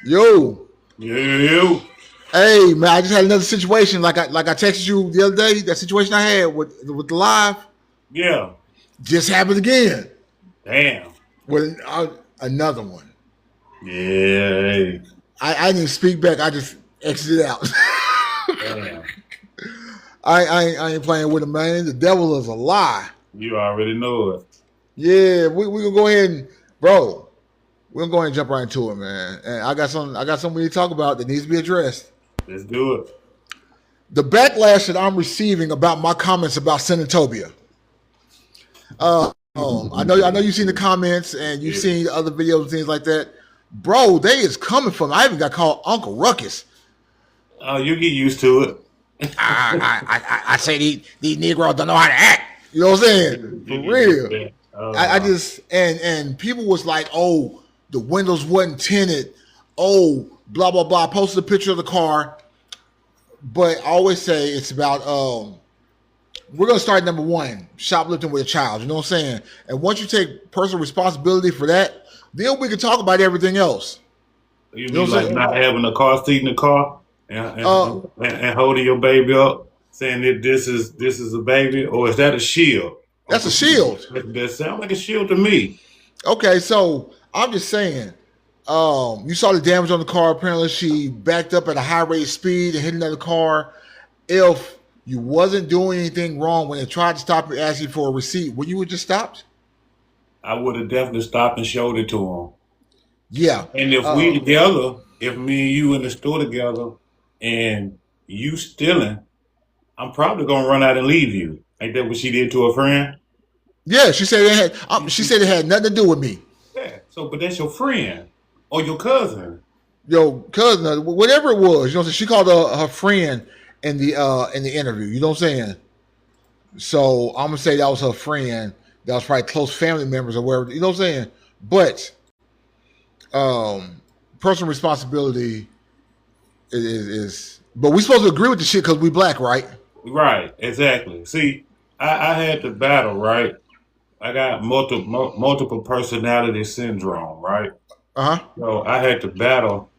Yo, You. hey man, I just had another situation. Like I texted you the other day. That situation I had with the live Yeah. just happened again Damn. with another one. Yeah. I didn't speak back. I just exited out. Damn. I ain't playing with him, man. The devil is a lie. You already know it. Yeah, we gonna go ahead and bro. We're gonna go ahead and jump right into it, man. And I got something we need to talk about that needs to be addressed. Let's do it. The backlash that I'm receiving about my comments about Senatobia. I know you've seen the comments and you've Yeah. seen other videos and things like that. Bro, they is coming from. I even got called Uncle Ruckus. Oh, you get used to it. I say these Negroes don't know how to act. You know what I'm saying? For You get used to real. that. I just and people was like, oh, the windows wasn't tinted. Oh, blah blah blah. I posted a picture of the car, but I always say it's about we're gonna start number one, shoplifting with a child. You know what I'm saying? And once you take personal responsibility for that, then we can talk about everything else. You You know mean what I'm like saying? not having a car seat in the car and, Uh, and holding your baby up, saying that this is a baby, or is that a shield? I'm that's a confused. shield. That sounds like a shield to me. Okay, so I'm just saying. You saw the damage on the car. Apparently, she backed up at a high rate of speed and hit another car. If you wasn't doing anything wrong when they tried to stop you, ask you for a receipt, would you have just stopped? I would have definitely stopped and showed it to him. Yeah. And if we Uh, together, if me and you in the store together, and you stealing, I'm probably gonna run out and leave you. Ain't that what she did to her friend? yeah. She said it had. She said it had nothing to do with me. Yeah. So, but that's your friend or your cousin. Yo, cousin, whatever it was. You know, what I'm saying? She called her friend in the interview. You know what I'm saying? So I'm gonna say that was her friend. That was probably close family members or whatever. You know what I'm saying? But um, personal responsibility is but we supposed to agree with the shit because we black, right? Right. Exactly. See, I had to battle. Right. I got multiple personality syndrome. Right. Uh huh. So I had to battle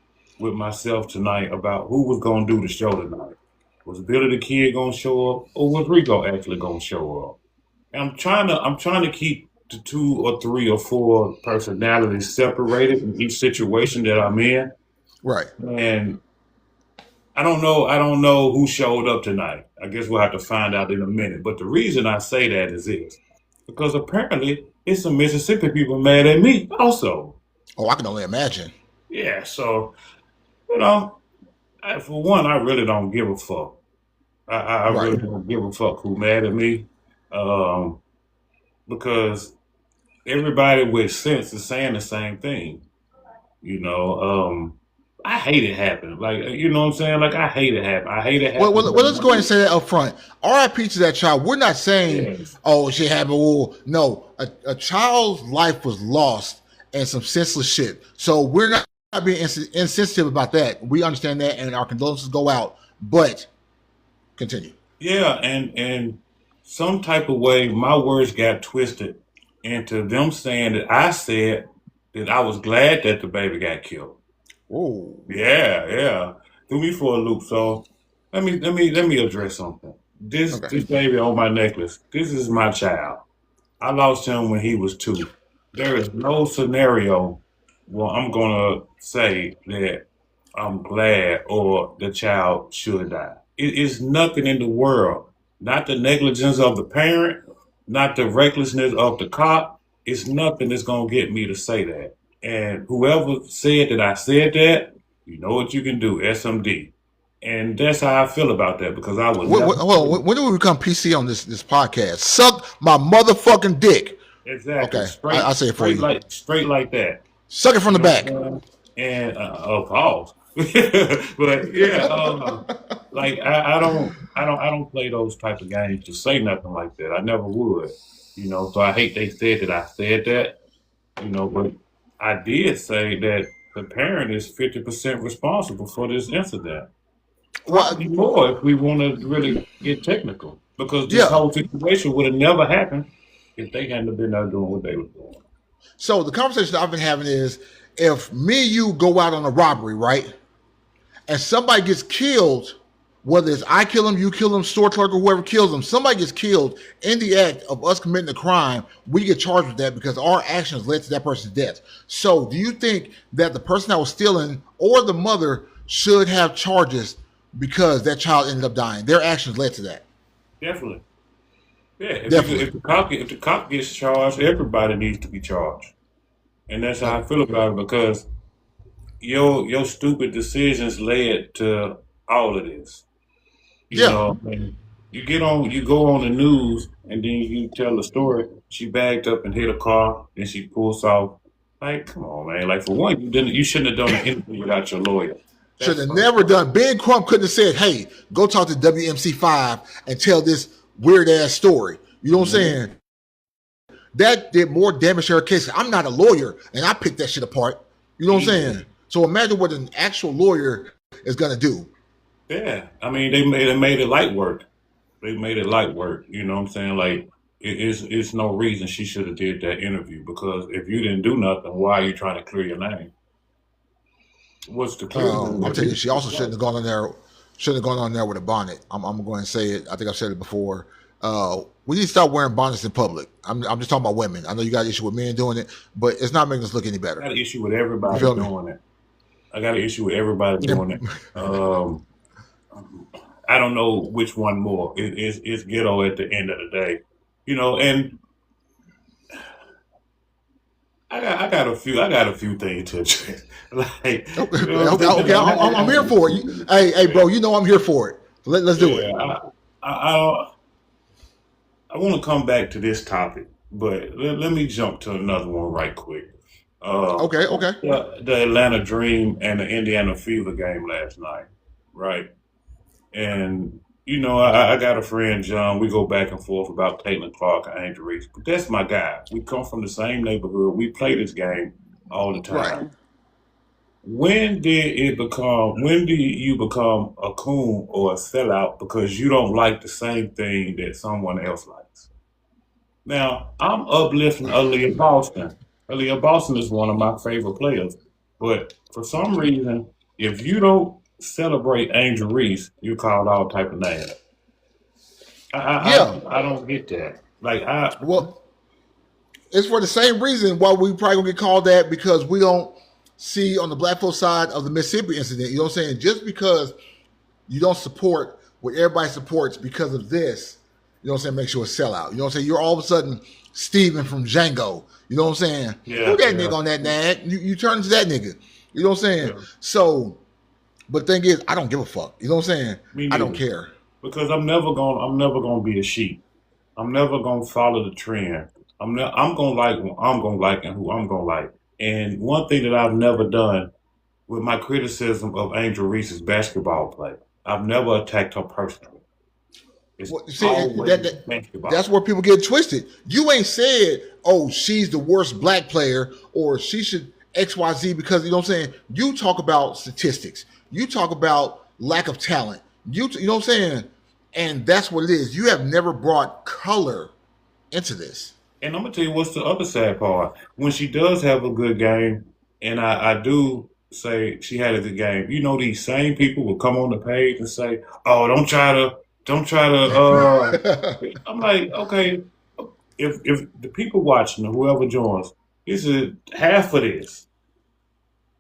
with myself tonight about who was gonna do the show tonight. Was Billy the Kid gonna show up, or was Rico actually gonna show up? And I'm trying to keep the two or three or four personalities separated in each situation that I'm in. Right. And I don't know who showed up tonight. I guess we'll have to find out in a minute. But the reason I say that is this. Because apparently it's some Mississippi people mad at me also. Oh, I can only imagine. Yeah, so you know, for one, I really don't give a fuck. I Right. really don't give a fuck who mad at me. Um, because everybody with sense is saying the same thing. You know, I hate it happen. Like, you know what I'm saying? Like, I hate it happen. I hate it happen Well, when let's go ahead and say that up front. R.I.P. to that child. We're not saying, yes, oh, shit happened. Well, no, a child's life was lost and some senseless shit. So we're not being insensitive about that. We understand that, and our condolences go out. But continue. yeah, and some type of way, my words got twisted into them saying that I said that I was glad that the baby got killed. Oh, Yeah, yeah. Threw me for a loop. So let me address something. This okay. this baby on my necklace, this is my child. I lost him when he was 2. There is no scenario where I'm gonna say that I'm glad or the child should die. It is nothing in the world. Not the negligence of the parent, not the recklessness of the cop. It's nothing that's gonna get me to say that. And whoever said that I said that, you know what you can do, SMD. And that's how I feel about that because I would never Well, when do we become PC on this podcast? Suck my motherfucking dick. exactly Okay, I say it for you. straight like that. Suck it from You the know back. what I'm saying? And pause. But yeah, like I don't play those type of games to say nothing like that. I never would. You know, so I hate they said that I said that. You know, but I did say that the parent is 50% responsible for this incident. Well, Probably more if we want to really get technical, because this yeah. whole situation would have never happened if they hadn't been out doing what they were doing. So the conversation I've been having is, if me and you go out on a robbery, right, and somebody gets killed, whether it's I kill him, you kill him, store clerk, or whoever kills him, somebody gets killed in the act of us committing a crime, we get charged with that because our actions led to that person's death. So do you think that the person that was stealing or the mother should have charges because that child ended up dying? Their actions led to that. Definitely. Yeah, Definitely. if the cop gets charged, everybody needs to be charged, and that's how I feel about it, because your stupid decisions led to all of this. You Yeah. know, and you go on the news, and then you tell the story. She backed up and hit a car, and she pulls off. Like, come on, man! Like, for one, you shouldn't have done an interview without your lawyer. Should That's have first. never done. Ben Crump couldn't have said, "Hey, go talk to WMC5 and tell this weird ass story." You know what I'm Mhm. saying? That did more damage to her case. I'm not a lawyer, and I picked that shit apart. You know what I'm saying? So imagine what an actual lawyer is gonna do. Yeah, I mean, they made it light work. They made it light work. You know what I'm saying? Like, it's no reason she should have did that interview, because if you didn't do nothing, why are you trying to clear your name? What's the clear name? I'm telling you, she also shouldn't have gone on there. Shouldn't have gone on there with a bonnet. I'm going to say it. I think I've said it before. We need to stop wearing bonnets in public. I'm just talking about women. I know you got an issue with men doing it, but it's not making us look any I better. got an issue with You everybody feel me? doing it. I got an issue with everybody doing it. And Um, I don't know which one more. It's ghetto at the end of the day, and I got a few things to address. Like, okay, you okay, I'm here for it. Hey, bro, you know I'm here for it. Let's do it. yeah, I want to come back to this topic, but let me jump to another one right quick. Uh, Okay, okay. the Atlanta Dream and the Indiana Fever game last night, right? And I got a friend, John. We go back and forth about Caitlin Clark and Angel Reese, but that's my guy. We come from the same neighborhood. We play this game all the Right. time. When do you become a coon or a sellout because you don't like the same thing that someone else likes? Now, I'm uplifting Aaliyah Boston. Aaliyah Boston is one of my favorite players. But for some reason, if you don't celebrate Angel Reese, you called all type of names. Yeah. I don't get that. Like, Well, it's for the same reason why we probably gonna get called that, because we don't see on the black folk side of the Mississippi incident. You know what I'm saying? Just because you don't support what everybody supports because of this, you know what I'm saying, makes you a sellout. You know what I'm saying? You're all of a sudden Steven from Django. You know what I'm saying? Who yeah, that yeah, nigga on that nag? You turn into that nigga. You know what I'm saying? yeah. So, but the thing is, I don't give a fuck. You know what I'm saying? Me I don't neither. care. Because I'm never gonna be a sheep. I'm never gonna follow the trend. I'm gonna like who I'm gonna like and who I'm gonna like. And one thing that I've never done with my criticism of Angel Reese's basketball play, I've never attacked her personally. It's Well, see, always that's basketball. where people get twisted. You ain't said, "Oh, she's the worst black player," or "She should XYZ," because you know what I'm saying. You talk about statistics. You talk about lack of talent. You know what I'm saying, and that's what it is. You have never brought color into this. And I'm gonna tell you what's the other sad part. When she does have a good game, and I do say she had a good game, these same people will come on the page and say, "Oh, don't try to." I'm like, okay, if the people watching or whoever joins, this is half of this.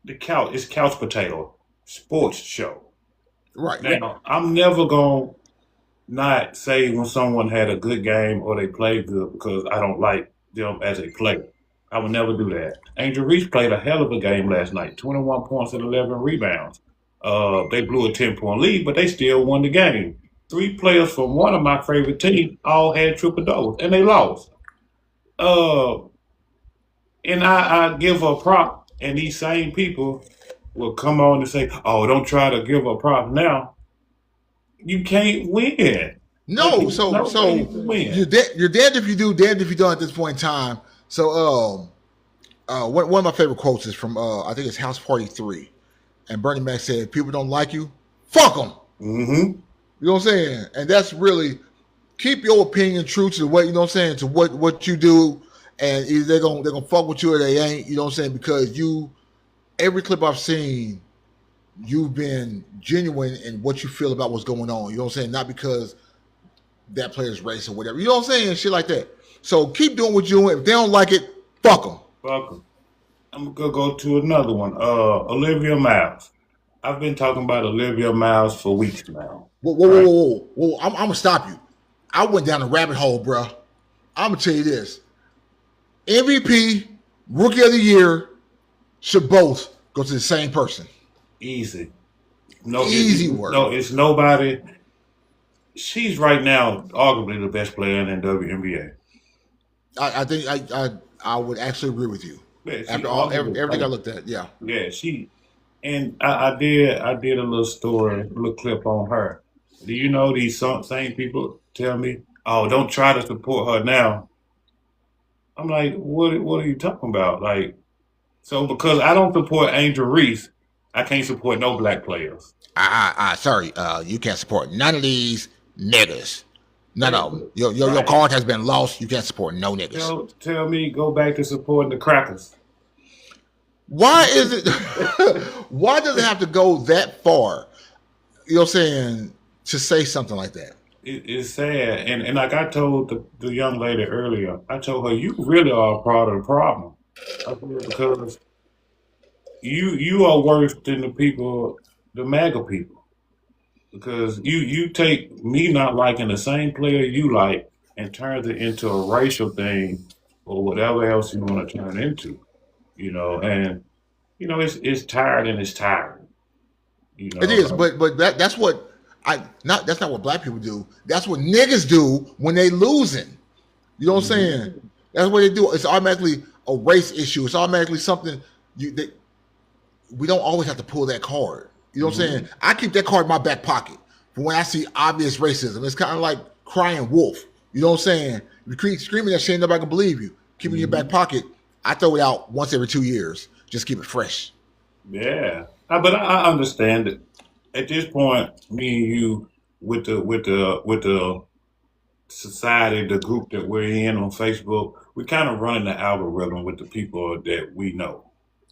The couch is couch potato sports show. Right. Now, I'm never gonna not say when someone had a good game or they played good because I don't like them as a player. I would never do that. Angel Reese played a hell of a game last night, 21 points and 11 rebounds. They blew a 10-point lead, but they still won the game. Three players from one of my favorite teams all had triple doubles, and they lost. Uh, and I give her prop, and these same people will come on and say, "Oh, don't try to give her prop now. You can't win. Like, No, it's so no way you so can win." you're damned if you do, damned if you don't at this point in time. So one of my favorite quotes is from I think it's House Party 3, and Bernie Mac said, "If people don't like you, fuck them." Mm-hmm. You know what I'm saying? And that's really keep your opinion true to the way, you know what I'm saying, to what you do, and either they're gonna fuck with you or they ain't. You know what I'm saying? Because every clip I've seen, you've been genuine in what you feel about what's going on. You know what I'm saying? Not because that player's race or whatever. You know what I'm saying? Shit like that. So keep doing what you're doing. If they don't like it, fuck them. Fuck 'em. I'm gonna go to another one. Olivia Miles. I've been talking about Olivia Miles for weeks now. Whoa. I'm gonna stop you. I went down a rabbit hole, bro. I'm gonna tell you this. MVP, Rookie of the Year should both go to the same person. Easy. Easy work. No, it's nobody. She's right now arguably the best player in the WNBA. I think I would actually agree with you. Yeah, After all, everything I looked at, yeah. Yeah, and I did a little story, a little clip on her. Do you know these same people tell me, "Oh, don't try to support her now." I'm like, what are you talking about? Like, so because I don't support Angel Reese, I can't support no black players. Sorry, you can't support none of these niggas. None of them. Your card has been lost. You can't support no niggas. Tell me, go back to supporting the crackers. Why is it? Why does it have to go that far? You know what I'm saying? To say something like that. It's sad, and like I told the young lady earlier, I told her, you really are a part of the problem. I said, because you are worse than the MAGA people. Because you take me not liking the same player you like and turns it into a racial thing or whatever else you want to turn it into. And it's tired and it's tired. It is, but that's what that's not what black people do. That's what niggas do when they losing. You know what I'm saying? That's what they do. It's automatically a race issue. It's automatically something we don't always have to pull that card. You know what I'm saying? I keep that card in my back pocket for when I see obvious racism. It's kind of like crying wolf. You know what I'm saying? If you keep screaming that shit, nobody can believe you. Keep it in your back pocket. I throw it out once every 2 years. Just keep it fresh. Yeah, but I understand it. At this point, me and you, with the society, the group that we're in on Facebook, we kind of running the algorithm with the people that we know.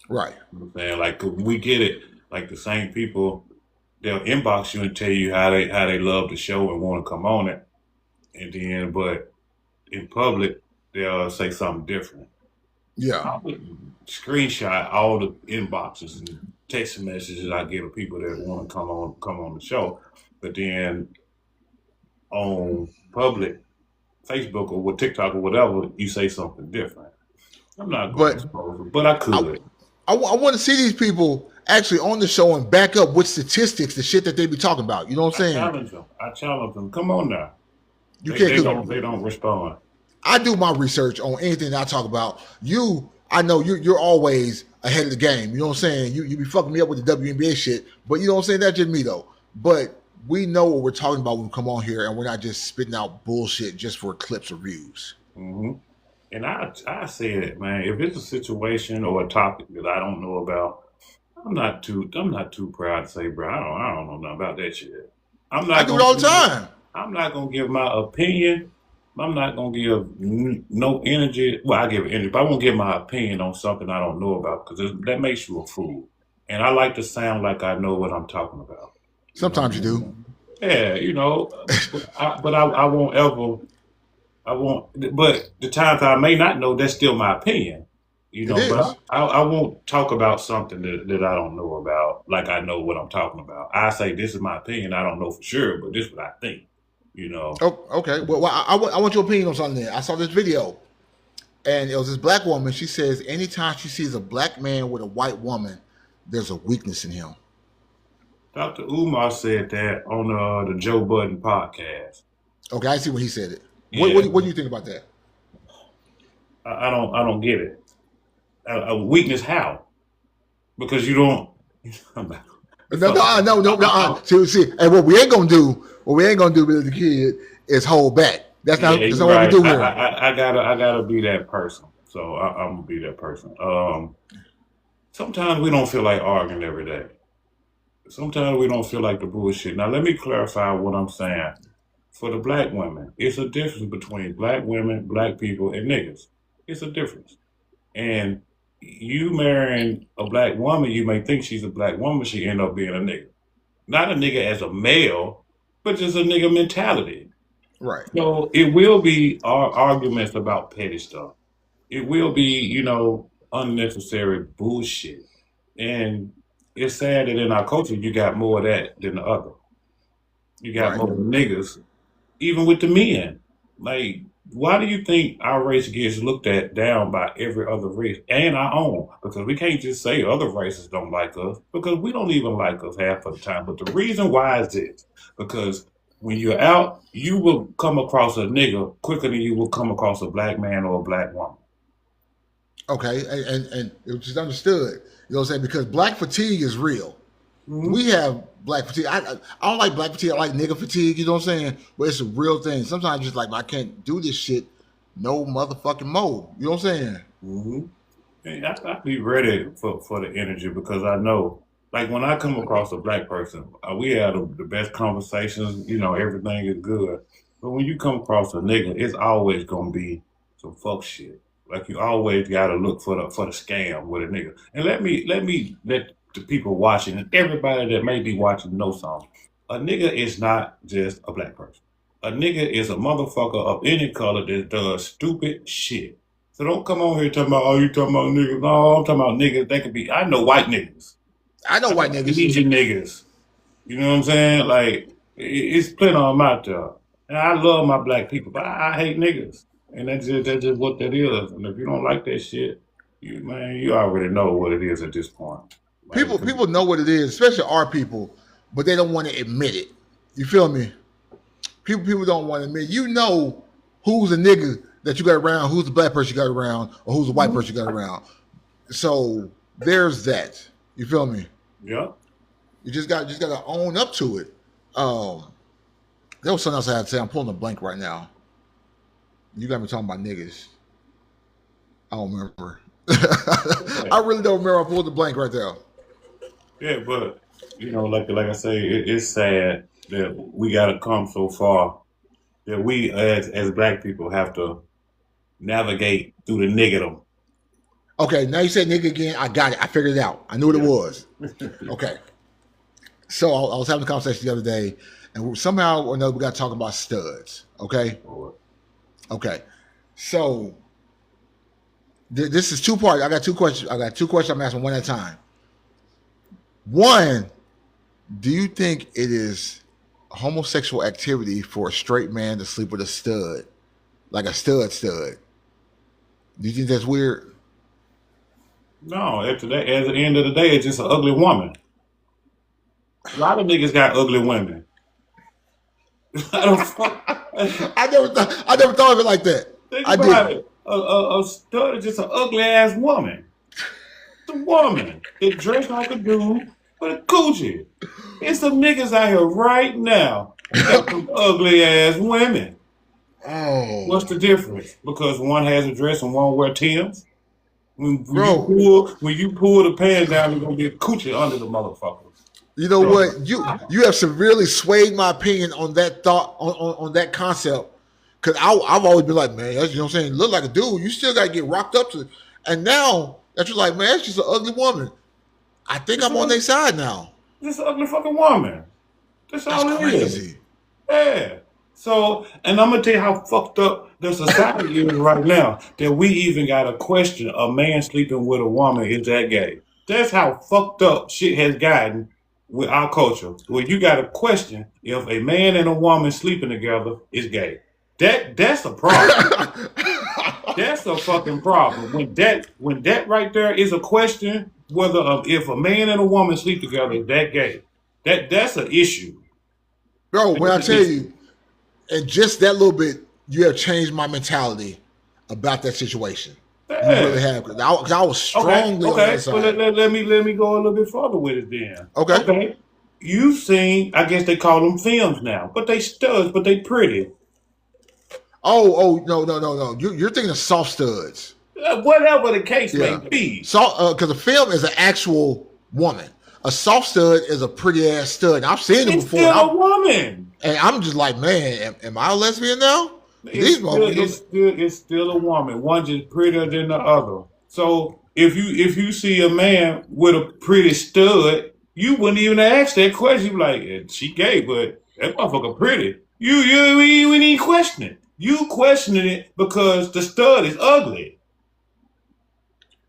Right. You know what I'm saying? Like, we get it. Like, the same people, they'll inbox you and tell you how they love the show and want to come on it. And then, but in public, they'll say something different. Yeah. I would screenshot all the inboxes and text messages I get of people that want to come on the show. But then on public, Facebook or TikTok or whatever, you say something different. I'm not going to expose them, but I could. I want to see these people actually on the show and back up with statistics, the shit that they be talking about. You know what I'm saying? I challenge them. Come on now. They don't respond. I do my research on anything that I talk about. I know you're always ahead of the game. You know what I'm saying? You be fucking me up with the WNBA shit, but you know what I'm saying? That's just me though. But we know what we're talking about when we come on here, and we're not just spitting out bullshit just for clips or views. Mm-hmm. And I said, man, if it's a situation or a topic that I don't know about, I'm not too proud to say, bro, I don't know nothing about that shit. I do it all the time. I'm not gonna give my opinion. I'm not gonna give no energy. Well, I give energy, but I won't give my opinion on something I don't know about because that makes you a fool. And I like to sound like I know what I'm talking about. Sometimes you do. Yeah, but I won't ever. But the times I may not know, that's still my opinion. But I won't talk about something that I don't know about, like I know what I'm talking about. I say, this is my opinion. I don't know for sure, but this is what I think. Oh, okay. Well, I want your opinion on something there. I saw this video, and it was this black woman. She says anytime she sees a black man with a white woman, there's a weakness in him. Dr. Umar said that on the Joe Budden podcast. Okay, I see when he said it. Yeah. What do you think about that? I don't get it. A weakness how? Because you don't. No. See, and what we ain't gonna do with the kid is hold back. That's not what we do here. I gotta be that person. So I'm gonna be that person. Sometimes we don't feel like arguing every day. Sometimes we don't feel like the bullshit. Now let me clarify what I'm saying. For the black women, it's a difference between black women, black people, and niggas. It's a difference. And you marrying a black woman, you may think she's a black woman, she end up being a nigga. Not a nigga as a male, but just a nigga mentality. Right. So it will be arguments about petty stuff. It will be, unnecessary bullshit. And it's sad that in our culture you got more of that than the other. You got Right. more niggas, even with the men. Like, why do you think our race gets looked at down by every other race and our own? Because we can't just say other races don't like us because we don't even like us half of the time. But the reason why is this: because when you're out, you will come across a nigga quicker than you will come across a black man or a black woman. Okay. And it was just understood. You know what I'm saying? Because black fatigue is real. Mm-hmm. We have black fatigue. I don't like black fatigue. I like nigga fatigue. You know what I'm saying? But it's a real thing. Sometimes just like I can't do this shit. No motherfucking mo. You know what I'm saying? Mm-hmm. And I be ready for the energy because I know, like when I come across a black person, we have the best conversations. Everything is good. But when you come across a nigga, it's always gonna be some fuck shit. Like you always gotta look for the scam with a nigga. And let the people watching and everybody that may be watching know something. A nigga is not just a black person. A nigga is a motherfucker of any color that does stupid shit. So don't come on here talking about, oh, you talking about niggas. No, I'm talking about niggas. They could be, I know white niggas. I know I white know niggas. Asian niggas. You know what I'm saying? Like, it's plenty of them out there. And I love my black people, but I hate niggas. And that's just what that is. And if you don't like that shit, you already know what it is at this point. Like, People know what it is, especially our people, but they don't want to admit it. You feel me? People don't want to admit. You know who's a nigga that you got around, who's the black person you got around, or who's the white person you got around. So there's that. You feel me? yeah. You just got to own up to it. There was something else I had to say. I'm pulling a blank right now. You got me talking about niggas. I don't remember. I really don't remember. I pulled the blank right there. Yeah, but like I say, it's sad that we gotta come so far that we as black people have to navigate through the negative. Okay, now you said nigga again. I got it. I figured it out. I knew what it Yeah. was. Okay. So I was having a conversation the other day, and somehow or another we got to talk about studs. Okay. Okay. So this is two parts. I got two questions. I'm asking one at a time. One, do you think it is homosexual activity for a straight man to sleep with a stud, like a stud? Do you think that's weird? No, at the end of the day, it's just an ugly woman. A lot of niggas got ugly women. I don't I never thought of it like that. think I about didn't. it. A stud is just an ugly ass woman. It's a woman. It dressed like a dude, but a coochie. It's some niggas out here right now. Got some ugly ass women. What's Oh, the difference? Because one has a dress and one wear Tim's. bro. When you pull the pants down, you're gonna get coochie under the motherfucker. You know So, what? You have severely swayed my opinion on that thought on that concept. Cause I've always been like, man, that's, you know what I'm saying? Look like a dude. You still gotta get rocked up to it. And now that's just like, man, that's just an ugly woman. I think it's I'm on an their side now. This ugly fucking woman. That's That's all it is. crazy. Yeah. So, and I'm gonna tell you how fucked up the society is right now that we even got to question a man sleeping with a woman is that gay. That's how fucked up shit has gotten with our culture. Where you got to question if a man and a woman sleeping together is gay. That's a problem. That's a fucking problem. When that right there is a question whether if a man and a woman sleep together is that gay. That's an issue. Bro, when That's I an tell issue. you, in just that little bit, you have changed my mentality about that situation. You really Yeah. have. 'Cause I was Okay, strongly on okay. that Well, side. let me go a little bit further with it then. Okay. Okay. You've seen, I guess they call them films now, but they studs, but they pretty. Oh, no. You're thinking of soft studs. Whatever the case may Yeah. be. So, because a film is an actual woman. A soft stud is a pretty ass stud. And I've seen them It's before, still a woman. and I'm just like, man, am I a lesbian now? These It's still a woman. One just prettier than the other. So if you see a man with a pretty stud, you wouldn't even ask that question. You like, she gay, but that motherfucker pretty. You wouldn't even question it. You questioning it because the stud is ugly.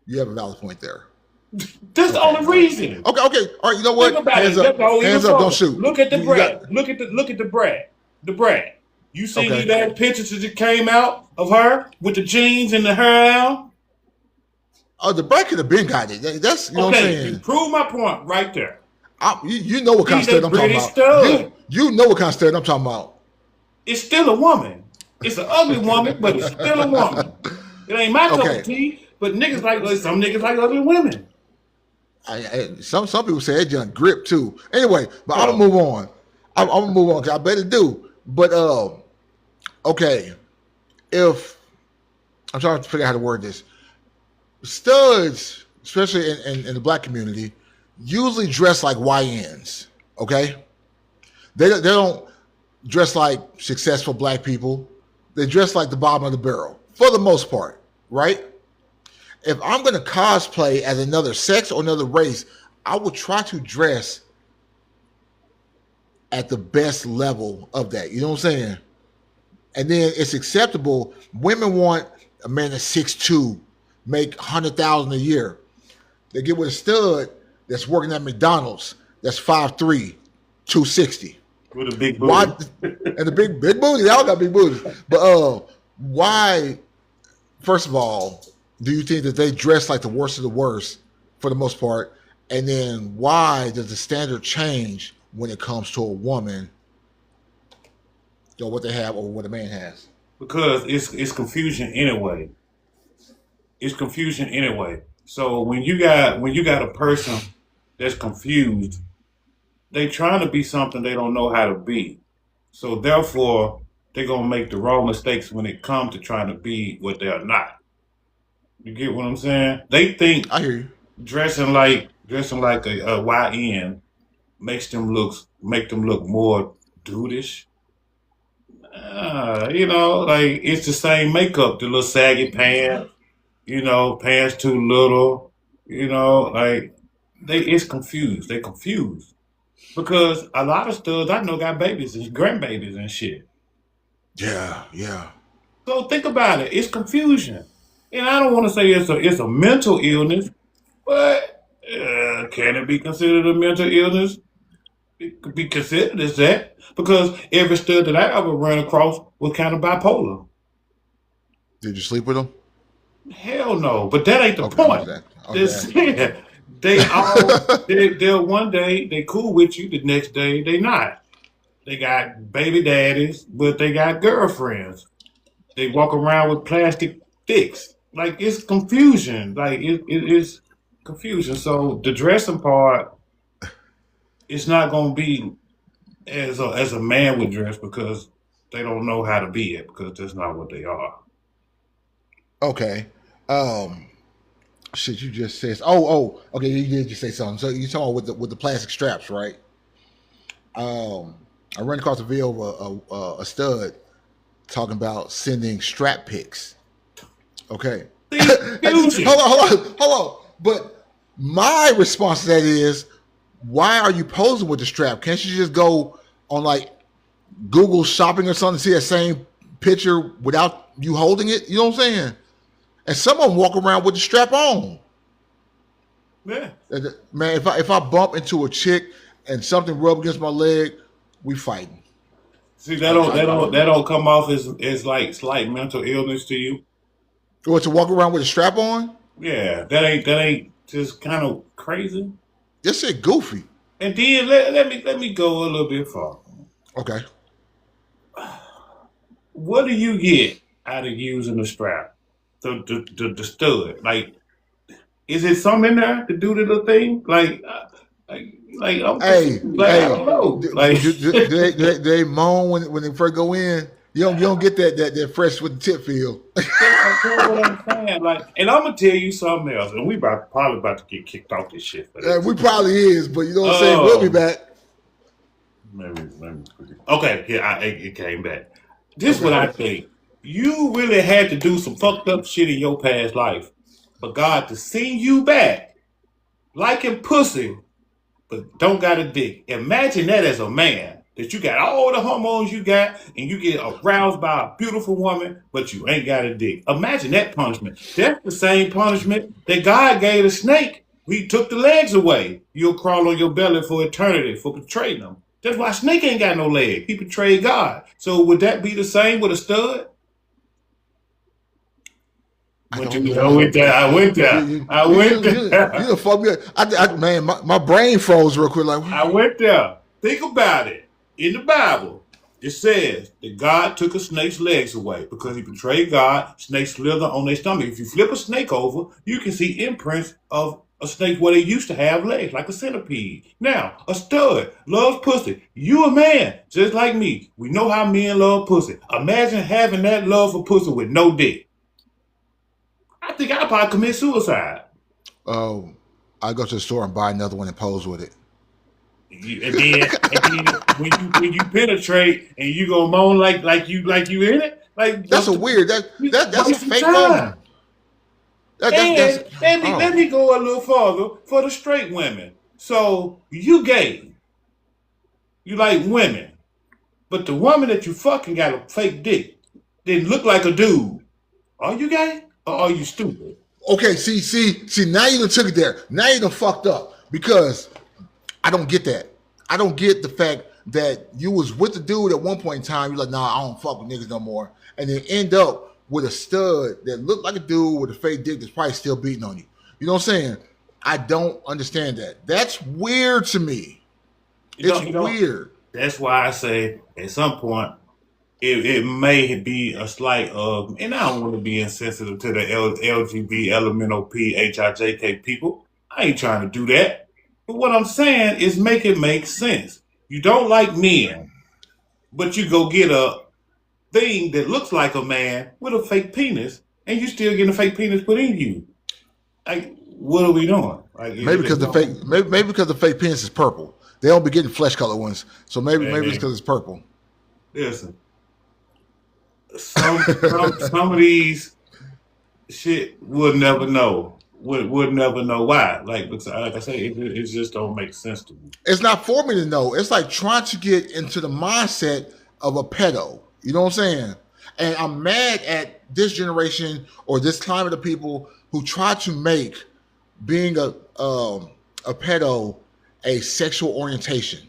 You have a valid point there. That's the only reason. Okay. All right. You know what? Think about Hands it. up. Hands up. Don't shoot. Look at the You brat. got- Look at the brat. The brat. You seen Okay. that pictures that just came out of her with the jeans and the hair out? Oh, the brat could have been got it. That's, you know what I'm Okay, you saying. prove my point right there. You know what kind of He's a stud I'm talking pretty about. stud. You know what kind of stud I'm talking about. It's still a woman. It's an ugly woman, but it's still a woman. It ain't my cup Okay. of tea, but some niggas like ugly women. Some people say it just grip too. Anyway, but I'm gonna move on. I'm gonna move on because I better do. But okay, if I'm trying to figure out how to word this, studs, especially in the black community, usually dress like YNs. Okay, they don't dress like successful black people. They dress like the bottom of the barrel for the most part, right? If I'm going to cosplay as another sex or another race, I will try to dress at the best level of that. You know what I'm saying? And then it's acceptable. Women want a man that's 6'2", make $100,000 a year. They get with a stud that's working at McDonald's that's 5'3", 260. With a big booty. Why? And the big booty. They all got big booties. But why? First of all, do you think that they dress like the worst of the worst for the most part? And then why does the standard change when it comes to a woman, what they have or what a man has? Because it's confusion anyway. It's confusion anyway. So when you got a person that's confused, they trying to be something they don't know how to be. So therefore, they're gonna make the wrong mistakes when it comes to trying to be what they're not. You get what I'm saying? They think I hear you. dressing like a YN make them look more dudeish. Like it's the same makeup, the little saggy pants, pants too little, like it's confused. They confused. Because a lot of studs I know got babies and grandbabies and shit. Yeah. So think about it. It's confusion. And I don't want to say it's a mental illness, but can it be considered a mental illness? It could be considered as that because every stud that I ever ran across was kind of bipolar. Did you sleep with them? Hell no, but that ain't the Okay, point. okay. They'll one day they cool with you, the next day they not. They got baby daddies, but they got girlfriends. They walk around with plastic dicks. Like it's confusion. Like it is confusion. So the dressing part, it's not gonna be as a man would dress because they don't know how to be it because that's not what they are. Okay. Shit, you just said. Oh. Okay, you did just say something. So you talking about with the plastic straps, right? I ran across a video of a stud talking about sending strap pics. Okay. Hold on. But my response to that is, why are you posing with the strap? Can't you just go on like Google shopping or something, see that same picture without you holding it? You know what I'm saying? And some of them walk around with the strap on. Yeah. Man, if I bump into a chick and something rub against my leg, we fighting. See, that don't come off as like slight mental illness to you. Or to walk around with a strap on? Yeah, that ain't just kind of crazy. This shit goofy. And then let me go a little bit further. Okay. What do you get out of using the strap? The stud. Like, is it something in there to do the little thing? Like I don't know. Like, do they moan when they first go in? You don't get that fresh with the tip feel. That's what I'm saying. Like, and I'm gonna tell you something else, and we probably about to get kicked off this shit for this. We probably is, but you know what I'm saying? Oh, We'll be back. maybe. Okay, yeah, it came back. This is what I think. You really had to do some fucked up shit in your past life for God to send you back, liking pussy, but don't got a dick. Imagine that as a man. That you got all the hormones you got, and you get aroused by a beautiful woman, but you ain't got a dick. Imagine that punishment. That's the same punishment that God gave a snake. He took the legs away. You'll crawl on your belly for eternity for betraying him. That's why snake ain't got no leg. He betrayed God. So would that be the same with a stud? I went there. You done fucked me up. Man, my brain froze real quick. Like, I went there. Think about it. In the Bible, it says that God took a snake's legs away because he betrayed God. Snakes slither on their stomach. If you flip a snake over, you can see imprints of a snake where they used to have legs, like a centipede. Now, a stud loves pussy. You a man, just like me. We know how men love pussy. Imagine having that love for pussy with no dick. I think I'd probably commit suicide. Oh, I go to the store and buy another one and pose with it. And then when you penetrate and you go moan like you in it, like that's a weird that's a fake moan. Let me go a little farther for the straight women. So you gay, you like women, but the woman that you fucking got a fake dick didn't look like a dude. Are you gay or are you stupid? Okay, see. Now you done took it there. Now you done fucked up because I don't get that. I don't get the fact that you was with the dude at one point in time. You're like, nah, I don't fuck with niggas no more, and then end up with a stud that looked like a dude with a fake dick that's probably still beating on you. You know what I'm saying? I don't understand that. That's weird to me. It's weird. That's why I say at some point it may be a slight and I don't want to be insensitive to the LGB, LMNOP, HIJK people. I ain't trying to do that. But what I'm saying is make it make sense. You don't like men, but you go get a thing that looks like a man with a fake penis, and you still getting a fake penis put in you. Like, what are we doing? Like, maybe because the fake penis is purple. They don't be getting flesh color ones, so maybe it's because it's purple. Listen, some of these shit we'll never know. We'll never know why. Like I say, it just don't make sense to me. It's not for me to know. It's like trying to get into the mindset of a pedo. You know what I'm saying? And I'm mad at this generation or this climate of people who try to make being a pedo a sexual orientation.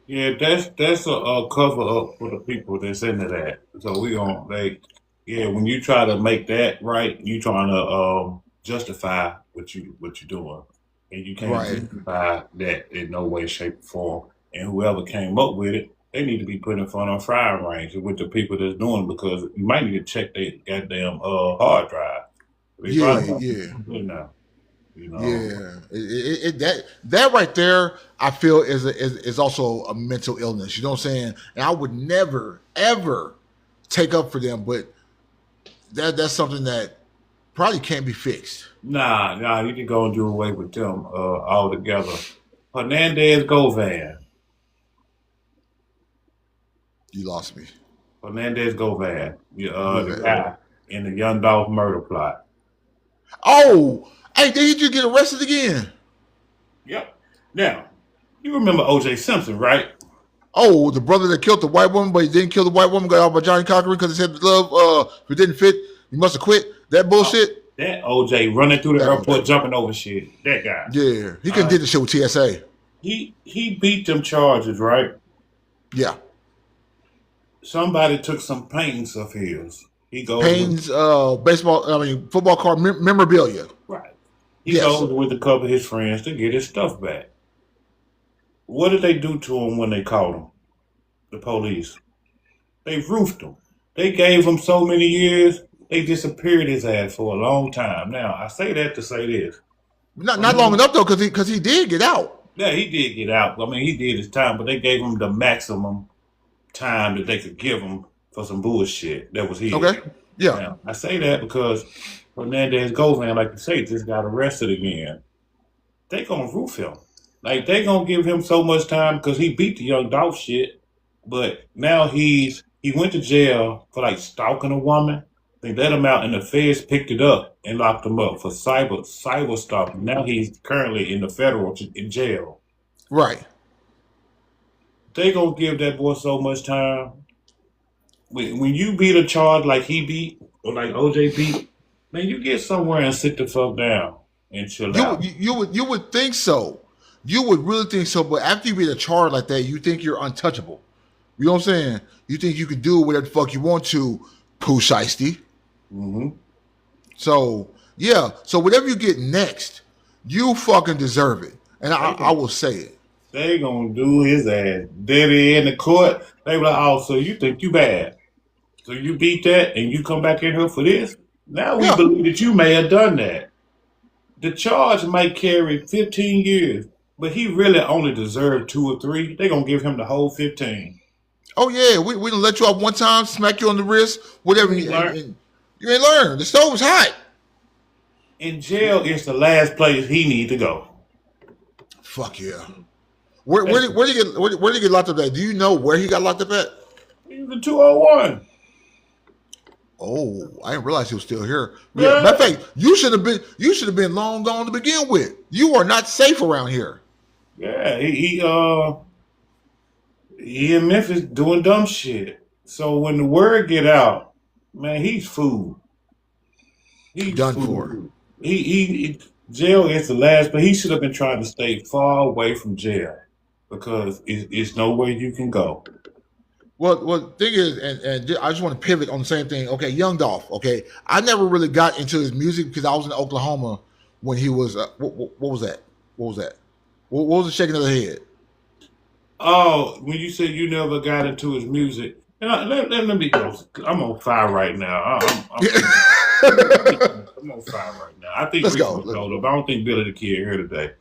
Yeah, that's a cover up for the people that's into that. So we gonna when you try to make that right, you trying to justify what you're doing, and you can't justify that in no way, shape, or form. And whoever came up with it, they need to be put in front of a firing range with the people that's doing it, because you might need to check their goddamn hard drive. That right there, I feel is also a mental illness. You know what I'm saying? And I would never ever take up for them, but that's something that probably can't be fixed. Nah, you can go and do away with them altogether. Hernandez Govan. You lost me. Hernandez Govan. The guy in the Young Dolph murder plot. Oh, hey, did he just get arrested again? Yep. Now, you remember O.J. Simpson, right? Oh, the brother that killed the white woman, but he didn't kill the white woman, got out by Johnny Cochran because he said love, if it didn't fit, he must have quit. That bullshit. That O.J. running through the airport, jumping over shit. That guy. Yeah, he couldn't did the shit with TSA. He beat them charges, right? Yeah. Somebody took some paintings of his. He goes football card memorabilia. Right. He goes with a couple of his friends to get his stuff back. What did they do to him when they caught him? The police. They roofed him. They gave him so many years, they disappeared his ass for a long time. Now, I say that to say this. Not long enough, though, because he did get out. Yeah, he did get out. I mean, he did his time, but they gave him the maximum time that they could give him for some bullshit that was his. Okay. Yeah. Now, I say that because Hernandez Govan, like you say, just got arrested again. They gonna roof him. Like they gonna give him so much time because he beat the Young Dolph shit. But now he went to jail for like stalking a woman. They let him out and the feds picked it up and locked him up for cyber stalking. Now he's currently in the federal in jail. Right. They gonna give that boy so much time. When you beat a charge like he beat or like OJ beat, man, you get somewhere and sit the fuck down and chill out. You would think so. You would really think so, but after you beat a charge like that, you think you're untouchable. You know what I'm saying? You think you can do whatever the fuck you want to, Pooh Shiesty. Mm-hmm. So yeah. So whatever you get next, you fucking deserve it, and I will say it. They gonna do his ass dirty in the court. They be like, oh, so you think you bad? So you beat that and you come back in here for this? Now we Yeah. believe that you may have done that. The charge might carry 15 years, but he really only deserved 2 or 3. They gonna give him the whole 15. Oh yeah, we done let you off one time, smack you on the wrist, whatever. You ain't learn. And you ain't learned. The stove was hot. In jail is the last place he need to go. Fuck yeah. Where did he get locked up at? Do you know where he got locked up at? He was in 201. Oh, I didn't realize he was still here. Yeah. Yeah. Matter of fact, you should have been long gone to begin with. You are not safe around here. Yeah, he in Memphis doing dumb shit. So when the word get out, man, he's food. He's Done food. for. He jail is the last, but he should have been trying to stay far away from jail because it's nowhere you can go. Well, the thing is, and I just want to pivot on the same thing. Okay, Young Dolph. Okay, I never really got into his music because I was in Oklahoma when he was. What was that? What was that? What was the shaking of the head? Oh, when you said you never got into his music, let me go. I'm on fire right now. I'm on fire right now. I think Let's Rico go. was told up. I don't think Billy the Kid here today.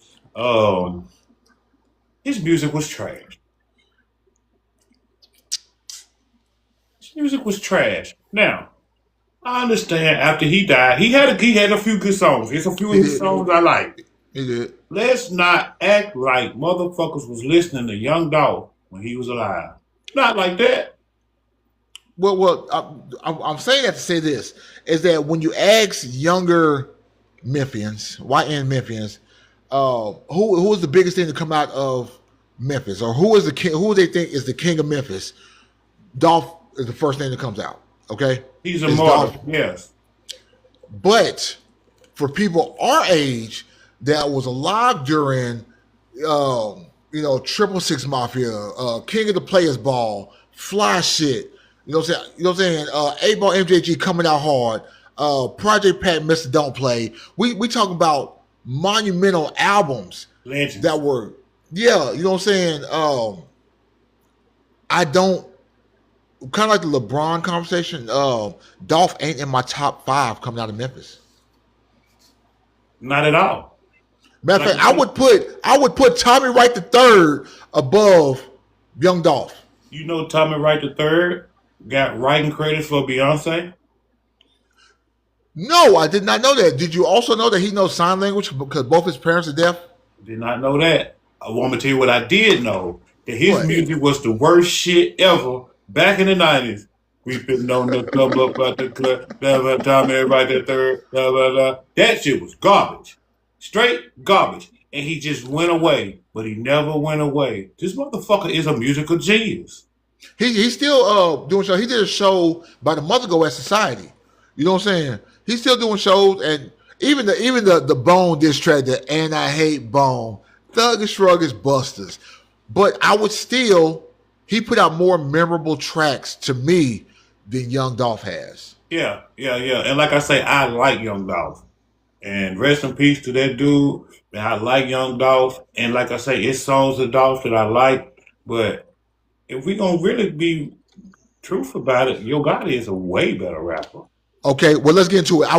His music was trash. His music was trash. Now, I understand after he died, he had a few good songs. There's a few of his songs I like. He did. Let's not act like motherfuckers was listening to Young Dolph when he was alive. Not like that. Well, I'm saying that to say this is that when you ask younger Memphians, YN Memphians, who is the biggest thing to come out of Memphis, or who is the king? Who they think is the king of Memphis? Dolph is the first thing that comes out. Okay, He's a It's martyr, Dolph. yes. But for people our age that was alive during, Triple Six Mafia, King of the Players Ball, Fly Shit. You know what I'm saying? You know what I'm saying? 8-Ball MJG coming out hard. Project Pat, Mr. Don't Play. We talking about monumental albums Legends. that were, yeah. You know what I'm saying? I don't. Kind of like the LeBron conversation. Dolph ain't in my top 5 coming out of Memphis. Not at all. Matter of Like fact, I would put Tommy Wright III above Young Dolph. You know Tommy Wright III got writing credits for Beyonce? No, I did not know that. Did you also know that he knows sign language because both his parents are deaf? Did not know that. I want to tell you what I did know. That his What? music was the worst shit ever back in the 90s. We been on the club up at the club. Tommy Wright III. That shit was garbage. Straight garbage. And he just went away. But he never went away. This motherfucker is a musical genius. He's still doing shows. He did a show by the Mother Go at Society. You know what I'm saying? He's still doing shows, and even the Bone diss track, the And I Hate Bone, Thuggish Ruggish Busters. But I would still, he put out more memorable tracks to me than Young Dolph has. Yeah. And like I say, I like Young Dolph. And rest in peace to that dude. And I like Young Dolph. And like I say, it's songs of Dolph that I like. But if we gonna really be truthful about it, Yo Gotti is a way better rapper. Okay, well, let's get into it. I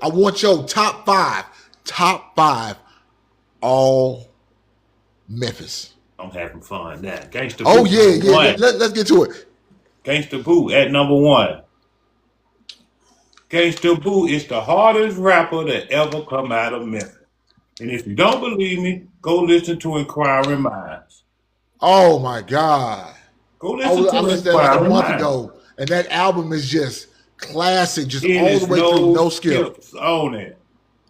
want your top five, all Memphis. I'm having fun. That Gangsta. Oh yeah. Let's get to it. Gangsta Boo at number 1. Gangsta Boo is the hardest rapper that ever come out of Memphis. And if you don't believe me, go listen to Inquiring Minds. Oh my God. Go I listen to listened to that like a Inquiring month Minds. ago, and that album is just classic, just It all is the way through, no skip. skips on it.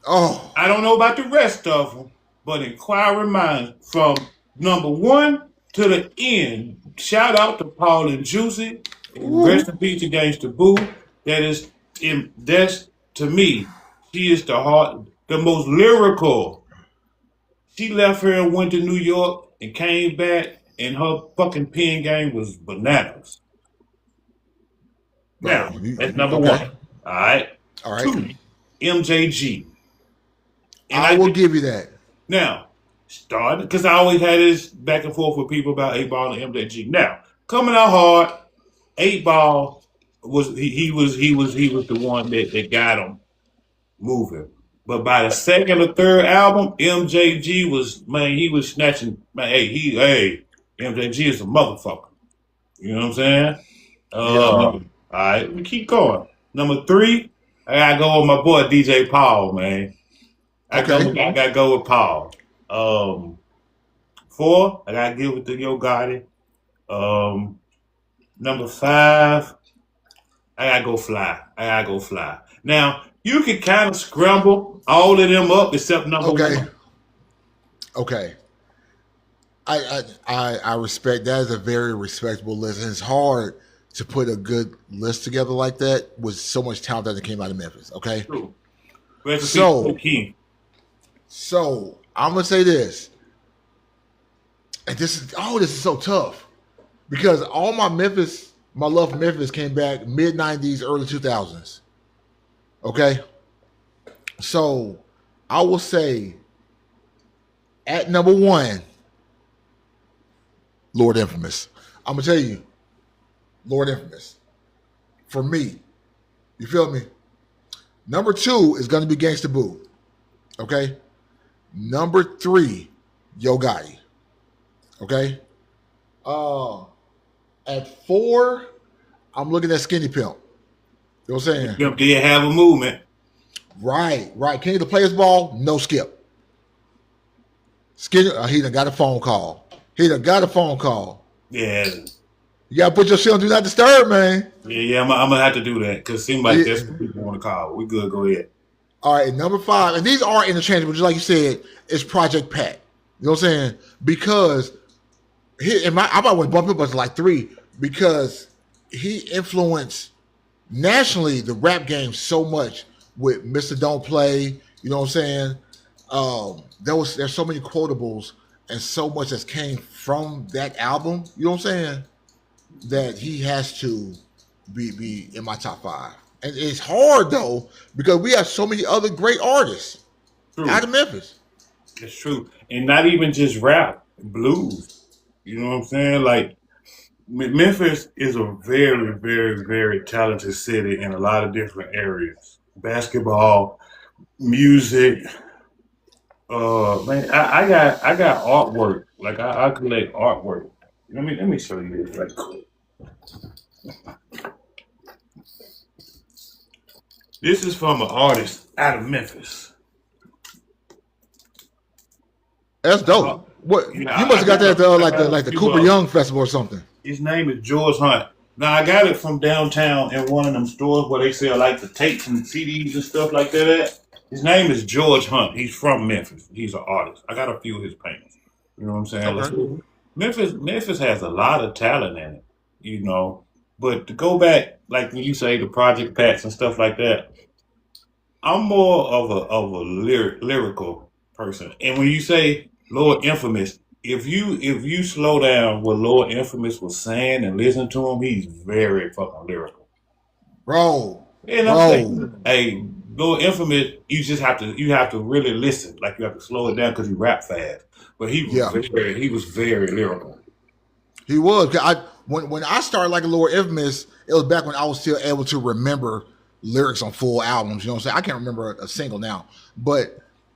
Oh, I don't know about the rest of them, but Inquiring Minds from number 1 to the end. Shout out to Paul and Juicy. Rest in peace to Gangsta Boo. That's to me, she is the most lyrical. She left here and went to New York and came back, and her fucking pen game was bananas. Now, that's number okay. 1. All right. All right. 2, MJG. And I will give you that. Now, starting because I always had this back and forth with people about 8Ball and MJG. Now, coming out hard, 8Ball was he was the one that got him moving. But by the second or third album, MJG was he was snatching. Man, MJG is a motherfucker. You know what I'm saying? All right, we keep going. Number 3, I gotta go with my boy DJ Paul, man. I gotta go with Paul. 4, I gotta give it to Yo Gotti. Number 5, I gotta go Fly. Now you can kind of scramble all of them up except number 1. Okay. I respect that. Is a very respectable list, and it's hard to put a good list together like that with so much talent that came out of Memphis. Okay. True. So I'm gonna say this, and this is so tough because all my love for Memphis came back mid '90s, early 2000s. Okay, so I will say at number 1, Lord Infamous. I'm gonna tell you, Lord Infamous. For me, you feel me? Number 2 is gonna be Gangsta Boo. Okay. Number 3, Yo Gotti. Okay. At 4, I'm looking at Skinny Pimp. You know what I'm saying? Pimp did have a movement. Right. King of the Players Ball, no skip. Skinny, he done got a phone call. Yeah. You gotta put your shit on Do Not Disturb, man. Yeah, I'm gonna have to do that because it seems like that's what people want to call. We good, go ahead. All right, number 5, and these are interchangeable, just like you said, is Project Pat. You know what I'm saying? Because I might want to bump him up to like 3 because he influenced nationally the rap game so much with Mr. Don't Play. You know what I'm saying? There's so many quotables and so much that came from that album. You know what I'm saying? That he has to be in my top 5. And it's hard though because we have so many other great artists out of Memphis. It's true, and not even just rap, blues. You know what I'm saying? Like Memphis is a very, very, very talented city in a lot of different areas. Basketball, music. Man, I got artwork. Like I collect artwork. Let me show you this right quick. This is from an artist out of Memphis. That's dope. What you must have got that at like the Cooper Young Festival or something. His name is George Hunt. Now I got it from downtown in one of them stores where they sell like the tapes and CDs and stuff like that. His name is George Hunt. He's from Memphis. He's an artist. I got a few of his paintings. You know what I'm saying? Okay. Memphis has a lot of talent in it. You know, but to go back, like when you say the Project Pats and stuff like that, I'm more of a lyrical person. And when you say Lord Infamous, if you slow down what Lord Infamous was saying and listen to him, he's very fucking lyrical. Bro. And I'm saying, hey, Lord Infamous, you have to really listen. Like you have to slow it down because he rap fast. But he was very lyrical. He was. When I started liking Lord Infamous, it was back when I was still able to remember lyrics on full albums. You know what I'm saying? I can't remember a single now.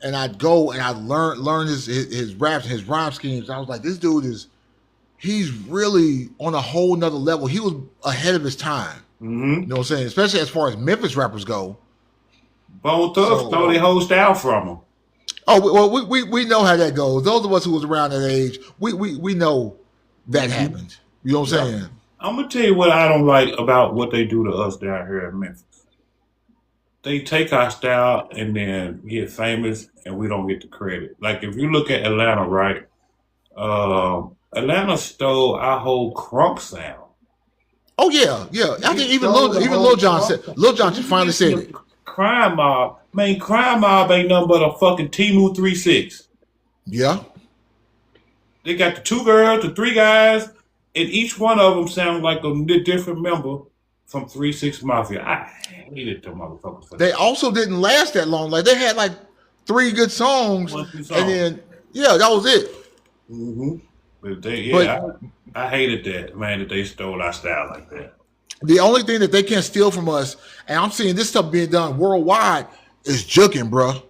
And I'd go and I'd learn his raps and his rhyme schemes. I was like, this dude he's really on a whole nother level. He was ahead of his time. Mm-hmm. You know what I'm saying? Especially as far as Memphis rappers go. Bone Thugs stole their whole style from him. Oh, well, we know how that goes. Those of us who was around that age, we know that happened. You know what I'm saying? I'm gonna tell you what I don't like about what they do to us down here in Memphis. They take our style and then get famous, and we don't get the credit. Like if you look at Atlanta, right? Atlanta stole our whole crunk sound. Oh yeah. I think even Lil Jon finally said it. Crime Mob, man, Crime Mob ain't nothing but a fucking Temu 3-6. Yeah. They got the 2 girls, the 3 guys, and each one of them sounds like a different member from 3-6 Mafia. I hated them motherfuckers. They also didn't last that long. Like they had like 3 good songs, and then that was it. Mm-hmm. I hated that, man, that they stole our style like that. The only thing that they can't steal from us, and I'm seeing this stuff being done worldwide, is juking, bro.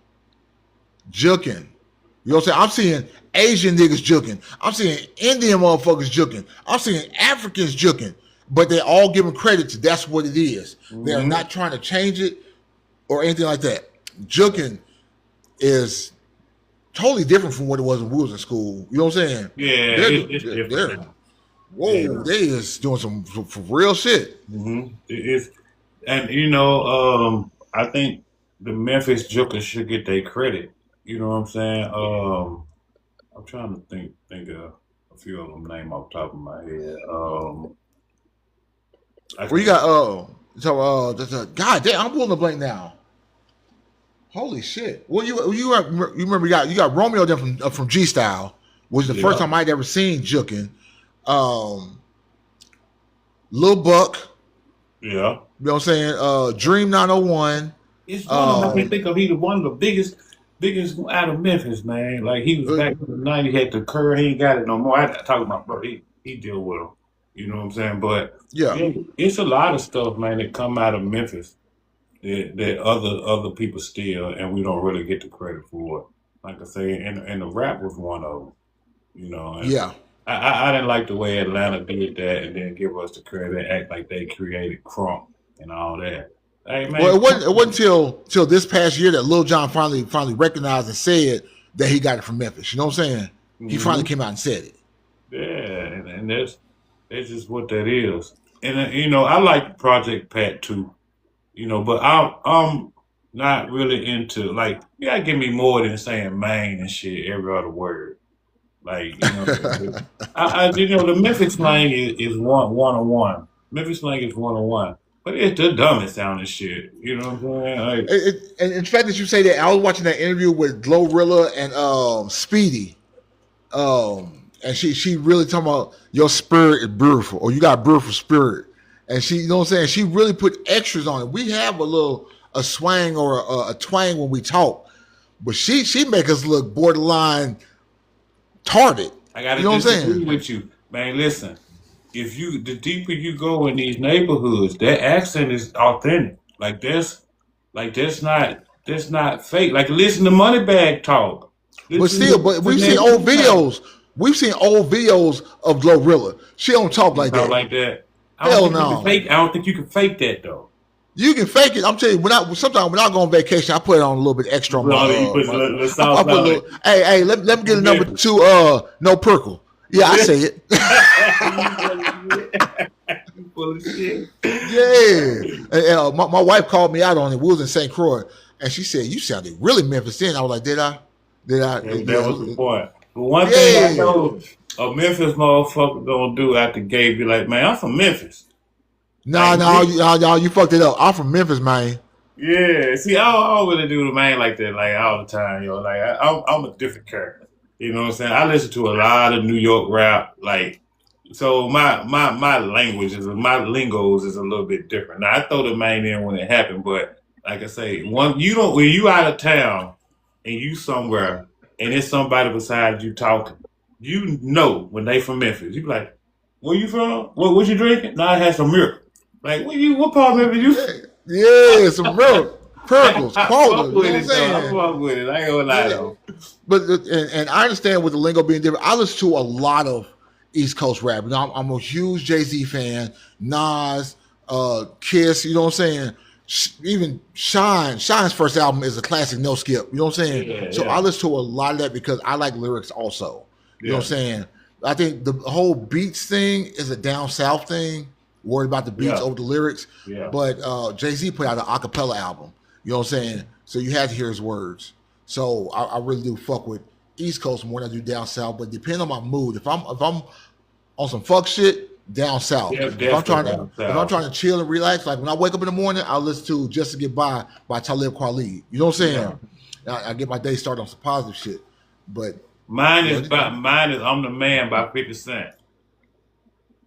Juking. You know what I'm saying? I'm seeing Asian niggas juking. I'm seeing Indian motherfuckers juking. I'm seeing Africans juking. But they all giving credit to that's what it is. Mm-hmm. They're not trying to change it or anything like that. Juking is totally different from what it was when we was in school. You know what I'm saying? Yeah, it's different. They is doing some for real shit. Mm-hmm. I think the Memphis Jokers should get their credit. You know what I'm saying? I'm trying to think of a few of them name off the top of my head. You got God damn, I'm pulling a blank now. Holy shit! Well, you remember you got Romeo then from G Style, was the first time I'd ever seen juking. Lil Buck. Yeah. You know what I'm saying? Dream 901. It's one I can think of. He's one of the biggest out of Memphis, man. Like he was back in the 90s, had the curve, he ain't got it no more. I talk about bro, he deal with him. You know what I'm saying? But it's a lot of stuff, man, that come out of Memphis that other people steal, and we don't really get the credit for it. Like I say, and the rap was one of them. You know. And I didn't like the way Atlanta did that, and then give us the credit, act like they created crunk and all that. Hey, man, well, it wasn't till this past year that Lil Jon finally recognized and said that he got it from Memphis. You know what I'm saying? Mm-hmm. He finally came out and said it. Yeah, and that's just what that is. And I like Project Pat too. But I'm not really into you gotta give me more than saying Maine and shit every other word. Like the Memphis slang is one-on-one. Memphis slang is one-on-one. But it's the dumbest sounding shit. You know what I'm saying? And in fact that you say that, I was watching that interview with Glorilla and Speedy. And she really talking about your spirit is beautiful, or you got beautiful spirit. And she, you know what I'm saying? She really put extras on it. We have a swang or a twang when we talk, but she make us look borderline retarded. I gotta disagree with you, man. Listen. The deeper you go in these neighborhoods, that accent is authentic. That's not fake. Like listen to Moneybag talk. We've seen old videos. We've seen old videos of Glorilla. She don't talk like that. Like that. Hell no. I don't think you can fake that though. You can fake it. I'm telling you. Sometimes when I go on vacation, I put it on a little bit extra on my. Hey, let me get a number 2. No Perkle. Yeah, I say it. Full of shit. Yeah. And, my wife called me out on it. We was in St. Croix, and she said, "You sounded really Memphis." Then I was like, "Did I?" That was the point. But one thing I know a Memphis motherfucker gonna do out the gate, be like, "Man, I'm from Memphis." No, you fucked it up. I'm from Memphis, man. Yeah. See, I don't really do the man like that, like all the time, yo. Like I'm a different character. You know what I'm saying? I listen to a lot of New York rap, so my language my lingos is a little bit different. Now I throw the main in when it happened, but like I say, when you out of town and you somewhere and it's somebody beside you talking, when they from Memphis, you be like, where you from? What you drinking? No, I had some milk. Like what part of Memphis you? Yeah, some milk. Perkles, quotas. I fuck with it. I ain't gonna lie though. But and I understand with the lingo being different. I listen to a lot of East Coast rap. You know, I'm a huge Jay-Z fan. Nas, Kiss. You know what I'm saying? Even Shine's first album is a classic, no skip. You know what I'm saying? Yeah, So yeah. I listen to a lot of that because I like lyrics also. You know Yeah. what I'm saying? I think the whole beats thing is a down south thing. Worried about the beats Yeah. over the lyrics. Yeah. But Jay-Z put out an acapella album. You know what I'm saying? So you had to hear his words. So I really do fuck with East Coast more than I do down south. But depending on my mood, if I'm on some fuck shit, down south. Yeah, If I'm trying definitely to down if I'm south. trying to chill and relax, like when I wake up in the morning, I'll listen to Just to Get By Talib Kweli. You know what I'm saying? I get my day started on some positive shit. But Mine you is know, I'm the Man by 50 Cent.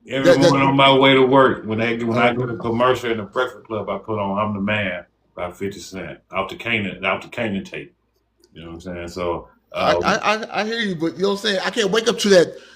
Every that, morning on that, my way to work, when I go to commercial in the Breakfast Club, I put on "I'm the Man" by 50 Cent out the Canaan tape. You know what I'm saying? So I hear you, but you know what I'm saying? I can't wake up to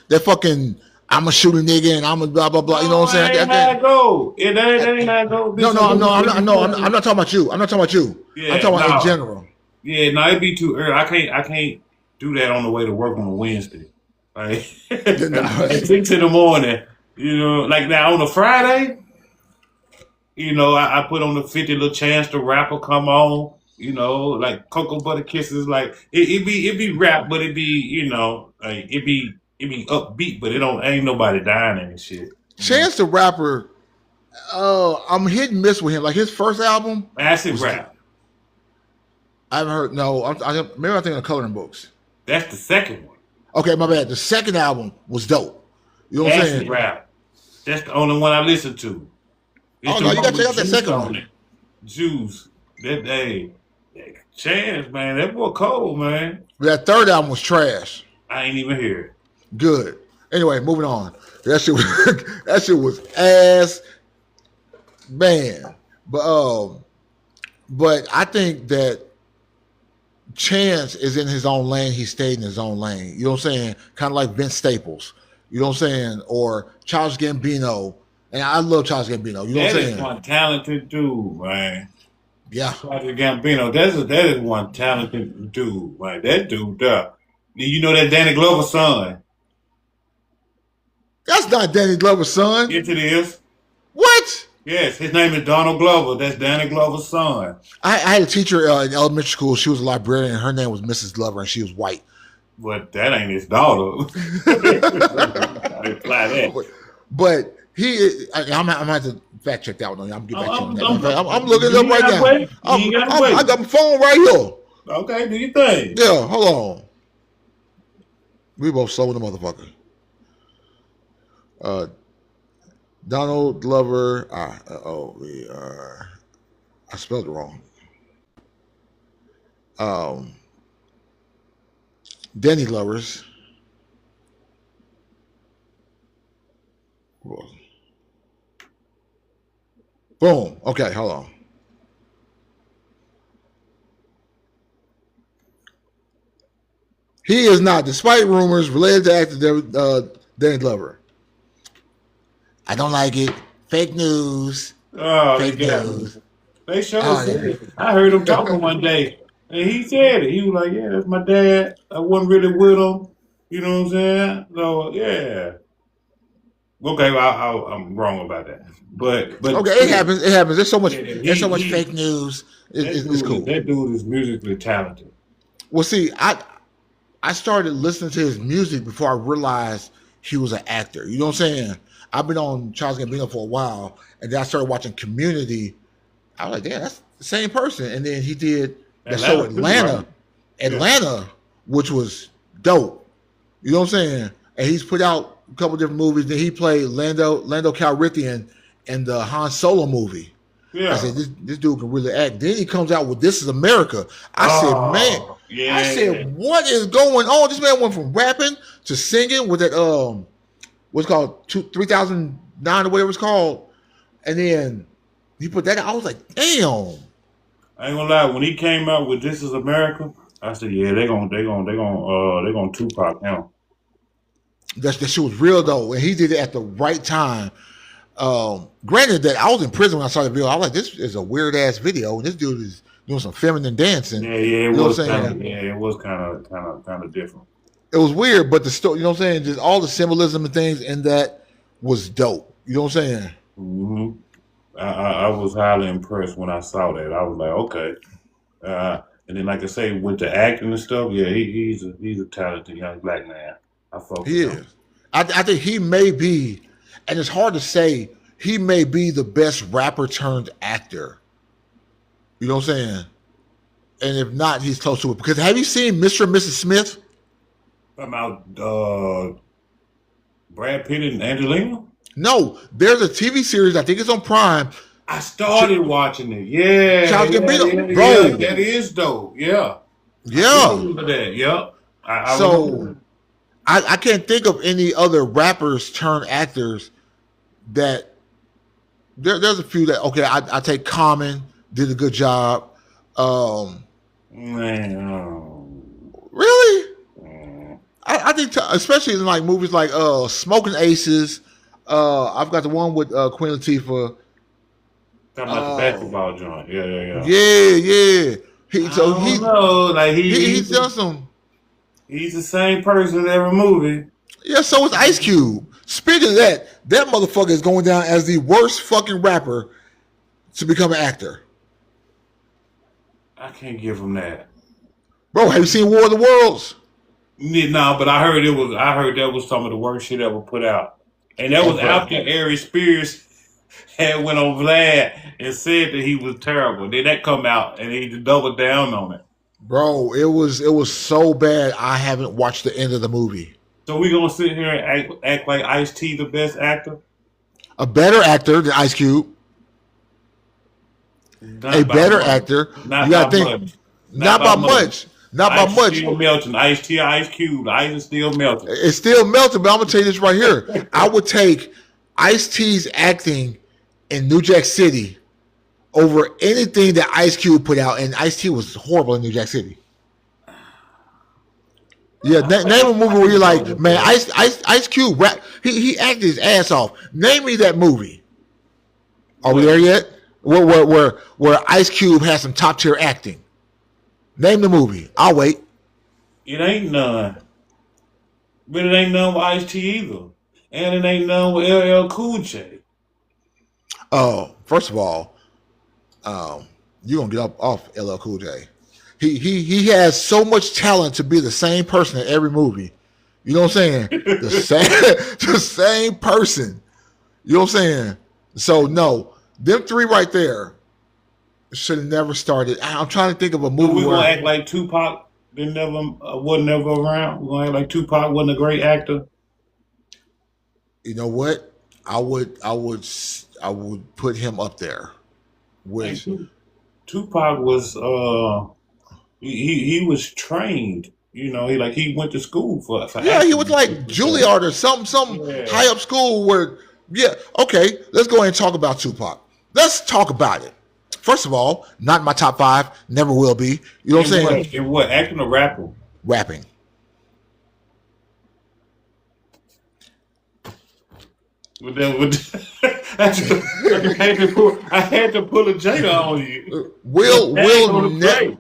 that fucking I'm a shooting nigga and I'm a blah blah blah. You know what I'm saying? That ain't how it go. That ain't how it go. I'm not talking about you. I'm not talking about you. Yeah, I'm talking about in no. general. Yeah, no, it'd be too early. I can't do that on the way to work on a Wednesday. Like at 6 in the morning. You know, like now on a Friday, you know, I put on the 50 Little Chance the Rapper come on. You know, like Cocoa Butter Kisses, like it be rap, but it be, you know, like it be upbeat, but ain't nobody dying and shit. Chance the Rapper, I'm hit and miss with him. Like his first album, Acid rap. I haven't heard. No, maybe I'm thinking of Coloring Books. That's the second one. Okay, my bad. The second album was dope. You know what I'm Acid saying? rap. That's the only one I listen to. It's Oh no, the you one got to check out with that second Juice on one. it. Juice. That day. Chance, man. That boy cold, man. That third album was trash. I ain't even hear it. Good. Anyway, moving on. That shit was that shit was ass, man. But I think that Chance is in his own lane. He stayed in his own lane. You know what I'm saying? Kind of like Vince Staples. You know what I'm saying? Or Charles Gambino. And I love Charles Gambino. You know what I'm That is saying? one talented dude, man. Yeah. Charles Gambino. That is one talented dude, man. That dude, you know that Danny Glover's son? That's not Danny Glover's son. Yes, it is. What? Yes, his name is Donald Glover. That's Danny Glover's son. I had a teacher in elementary school. She was a librarian, and her name was Mrs. Glover, and she was white. But that ain't his daughter. Reply that. But I'm gonna have to fact check that one. I'm get back to you on that. I'm looking it up right now. I got my phone right here. Okay, do you think? Yeah, hold on. We both slow in the motherfucker. Donald Glover. I spelled it wrong. Danny Glover's. Boom. Okay, hold on. He is not, despite rumors related to actor Danny Glover. I don't like it. Fake news. Oh, Fake news. They showed it. I heard him talking one day, and he said it. He was like, "Yeah, that's my dad. I wasn't really with him. You know what I'm saying? So yeah." Okay, well, I'm wrong about that, but okay, it happens. It happens. There's so much. Yeah, there's so much fake news. It's cool. That dude is musically talented. Well, see, I started listening to his music before I realized he was an actor. You know what I'm saying? I've been on Charles Gambino for a while, and then I started watching Community. I was like, damn, that's the same person. And then he did that show Atlanta, which was dope. You know what I'm saying? And he's put out a couple different movies. Then he played Lando Calrissian in the Han Solo movie. Yeah. I said, this dude can really act. Then he comes out with This Is America. I said, man. Yeah. I said, what is going on? This man went from rapping to singing with that what's called 3009 or whatever it's called. And then he put that out. I was like, damn. I ain't gonna lie, when he came out with This Is America, I said, yeah, they're gonna Tupac him. That shit was real though, and he did it at the right time. Granted that I was in prison when I saw the video, I was like, this is a weird ass video, and this dude is doing some feminine dancing. Yeah, it was kind of different. It was weird, but the story, you know what I'm saying? Just all the symbolism and things in that was dope. You know what I'm saying? hmm I was highly impressed when I saw that. I was like, okay. And then, like I say, with the acting and stuff, yeah, he's a talented young black man. I fuck with He him. is. I think he may be, and it's hard to say, he may be the best rapper turned actor. You know what I'm saying? And if not, he's close to it. Because have you seen Mr. and Mrs. Smith? About Brad Pitt and Angelina. No, there's a TV series. I think it's on Prime. I started watching it. Yeah, Childish yeah, Gambino, yeah, yeah. bro. That is dope. Yeah, I do Yeah. remember that. Yep, I So remember. I can't think of any other rappers turned actors that there's a few that okay. I take Common did a good job. Um, Man, really, mm. I think especially in like movies like Smoking Aces. I've got the one with Queen Latifah. Talking about the Uh, basketball joint. Yeah, yeah, yeah. yeah, yeah. He I so don't know. Like he's done some. he's the same person in every movie. Yeah, so is Ice Cube. Speaking of that motherfucker is going down as the worst fucking rapper to become an actor. I can't give him that. Bro, have you seen War of the Worlds? No, but I heard it was. I heard that was some of the worst shit ever put out, and that Oh, was bro. after Ari Spears had went on Vlad and said that he was terrible. Then that come out and he doubled down on it. Bro, it was so bad I haven't watched the end of the movie. So we gonna sit here and act like Ice T the best actor? A better actor than Ice Cube. A Not by better much. actor. Not You by gotta think much. not Not by by much. much. Not by Ice is much. still melting. Ice T, Ice Cube. The ice is still melting. It's still melting, but I'm gonna tell you this right here. I would take Ice T's acting in New Jack City over anything that Ice Cube put out, and Ice T was horrible in New Jack City. Yeah, name a movie where you're like, man, Ice Cube rap. He acted his ass off. Name me that movie. Are we there yet? Where Ice Cube has some top tier acting. Name the movie. I'll wait. It ain't none. But it ain't none with Ice T either. And it ain't none with LL Cool J. Oh, first of all, you're gonna get up off LL Cool J. He has so much talent to be the same person in every movie. You know what I'm saying? The same the same person. You know what I'm saying? So no, them three right there should have never started. I'm trying to think of a So movie we gonna where act like Tupac didn't never wasn't never around. We gonna act like Tupac wasn't a great actor. you know what I would put him up there Like with. Tupac was he was trained. You know, he went to school for Yeah, he acting was and like shit like that. Juilliard or some Yeah. high up school where. Yeah, okay. Let's go ahead and talk about Tupac. Let's talk about it. First of all, not in my top five. Never will be. You know what I'm And saying? what? And what? Acting a rapper. Rapping. But then I had to pull a Jada on you.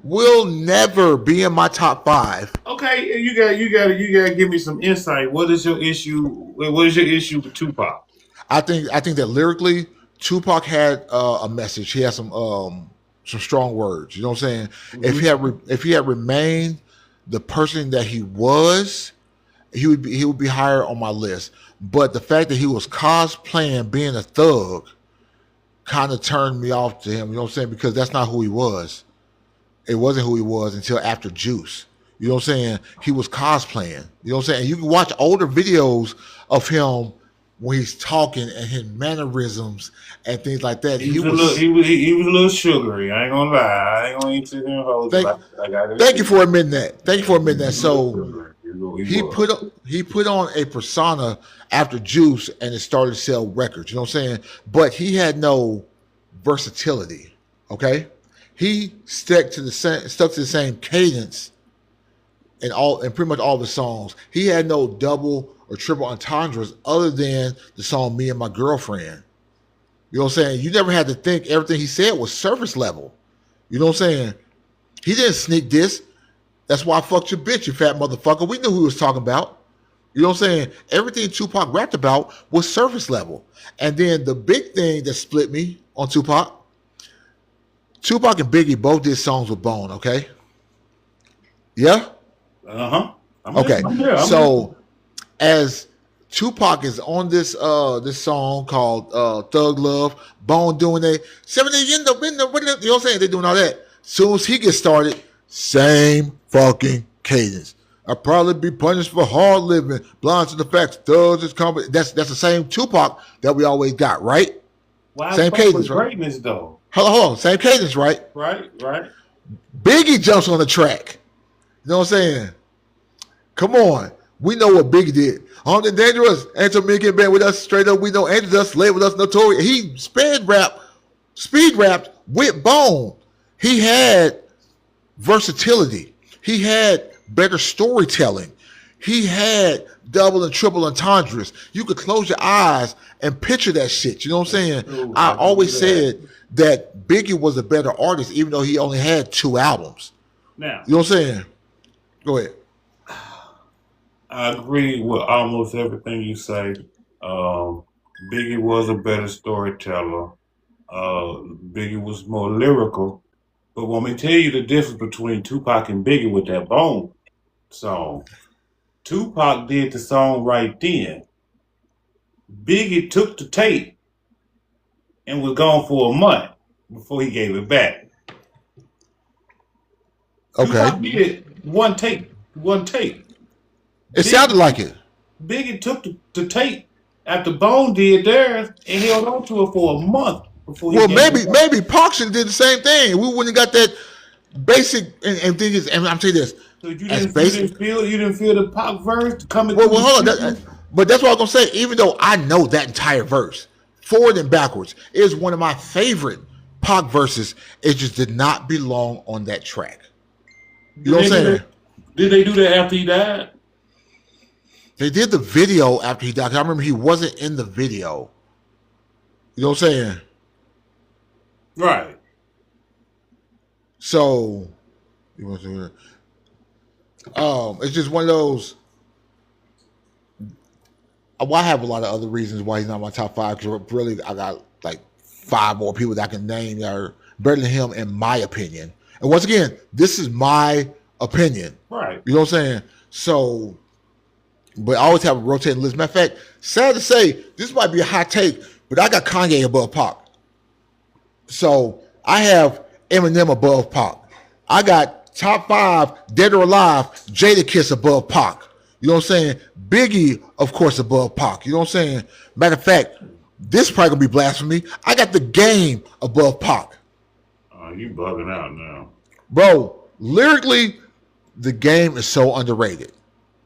Will never be in my top five. Okay, you got to give me some insight. What is your issue? What is your issue with Tupac? I think that lyrically, Tupac had a message. He had some strong words. You know what I'm saying? If he had remained the person that he was, he would be higher on my list. But the fact that he was cosplaying being a thug kind of turned me off to him. You know what I'm saying? Because that's not who he was. It wasn't who he was until after Juice. You know what I'm saying? He was cosplaying. You know what I'm saying? And you can watch older videos of him when he's talking and his mannerisms and things like that. He was a little sugary. I ain't gonna lie. I ain't gonna eat to them hoes. Thank you for admitting that. Thank you for admitting that. So he was. put on a persona after Juice and it started to sell records. You know what I'm saying? But he had no versatility. Okay, he stuck to the same cadence in pretty much all the songs. He had no double or triple entendres other than the song "Me and My Girlfriend." You know what I'm saying? You never had to think everything he said was surface level. You know what I'm saying? He didn't sneak diss. That's why I fucked your bitch, you fat motherfucker. We knew who he was talking about. You know what I'm saying? Everything Tupac rapped about was surface level. And then the big thing that split me on Tupac and Biggie both did songs with Bone, okay? Yeah? Uh-huh. Okay. So as Tupac is on this song called Thug Love, Bone doing a 70 in the window, you know what I'm saying? They doing all that. Soon as he gets started, same fucking cadence. I'll probably be punished for hard living, blind to the facts, thugs is coming. That's the same Tupac that we always got, right? Why same cadence, right? Greatness, though. Hold on, same cadence, right? Right. Biggie jumps on the track. You know what I'm saying? Come on. We know what Biggie did. On the dangerous, Angel Minkin been with us straight up. We know Angel Dust slave with us, notorious. He speed rapped with Bone. He had versatility. He had better storytelling. He had double and triple entendres. You could close your eyes and picture that shit. You know what I'm saying? Ooh, I always said that Biggie was a better artist, even though he only had 2 albums. Now, you know what I'm saying? Go ahead. I agree with almost everything you say. Biggie was a better storyteller. Biggie was more lyrical. But let me tell you the difference between Tupac and Biggie with that Bone song. Tupac did the song right then. Biggie took the tape and was gone for a month before he gave it back. Okay. Tupac did one tape. It sounded like it. Biggie took the tape after Bone did theirs and held on to it for a month before he maybe Pac should did the same thing. We wouldn't have got that basic and thing is, and I'm telling you this. So you didn't feel the Pac verse coming Well, hold on. But that's what I was gonna say. Even though I know that entire verse, forward and backwards, is one of my favorite Pac verses. It just did not belong on that track. You know what I'm saying? Did they do that after he died? They did the video after he died. I remember he wasn't in the video. You know what I'm saying? Right. So, it's just one of those. Well, I have a lot of other reasons why he's not my top 5. Because really, I got like 5 more people that I can name that are better than him in my opinion. And once again, this is my opinion. Right. You know what I'm saying? So, but I always have a rotating list. Matter of fact, sad to say, this might be a hot take, but I got Kanye above Pac. So I have Eminem above Pac. I got top 5, Dead or Alive, Jadakiss above Pac. You know what I'm saying? Biggie, of course, above Pac. You know what I'm saying? Matter of fact, this probably gonna be blasphemy. I got The Game above Pac. Oh, you bugging out now. Bro, lyrically, The Game is so underrated.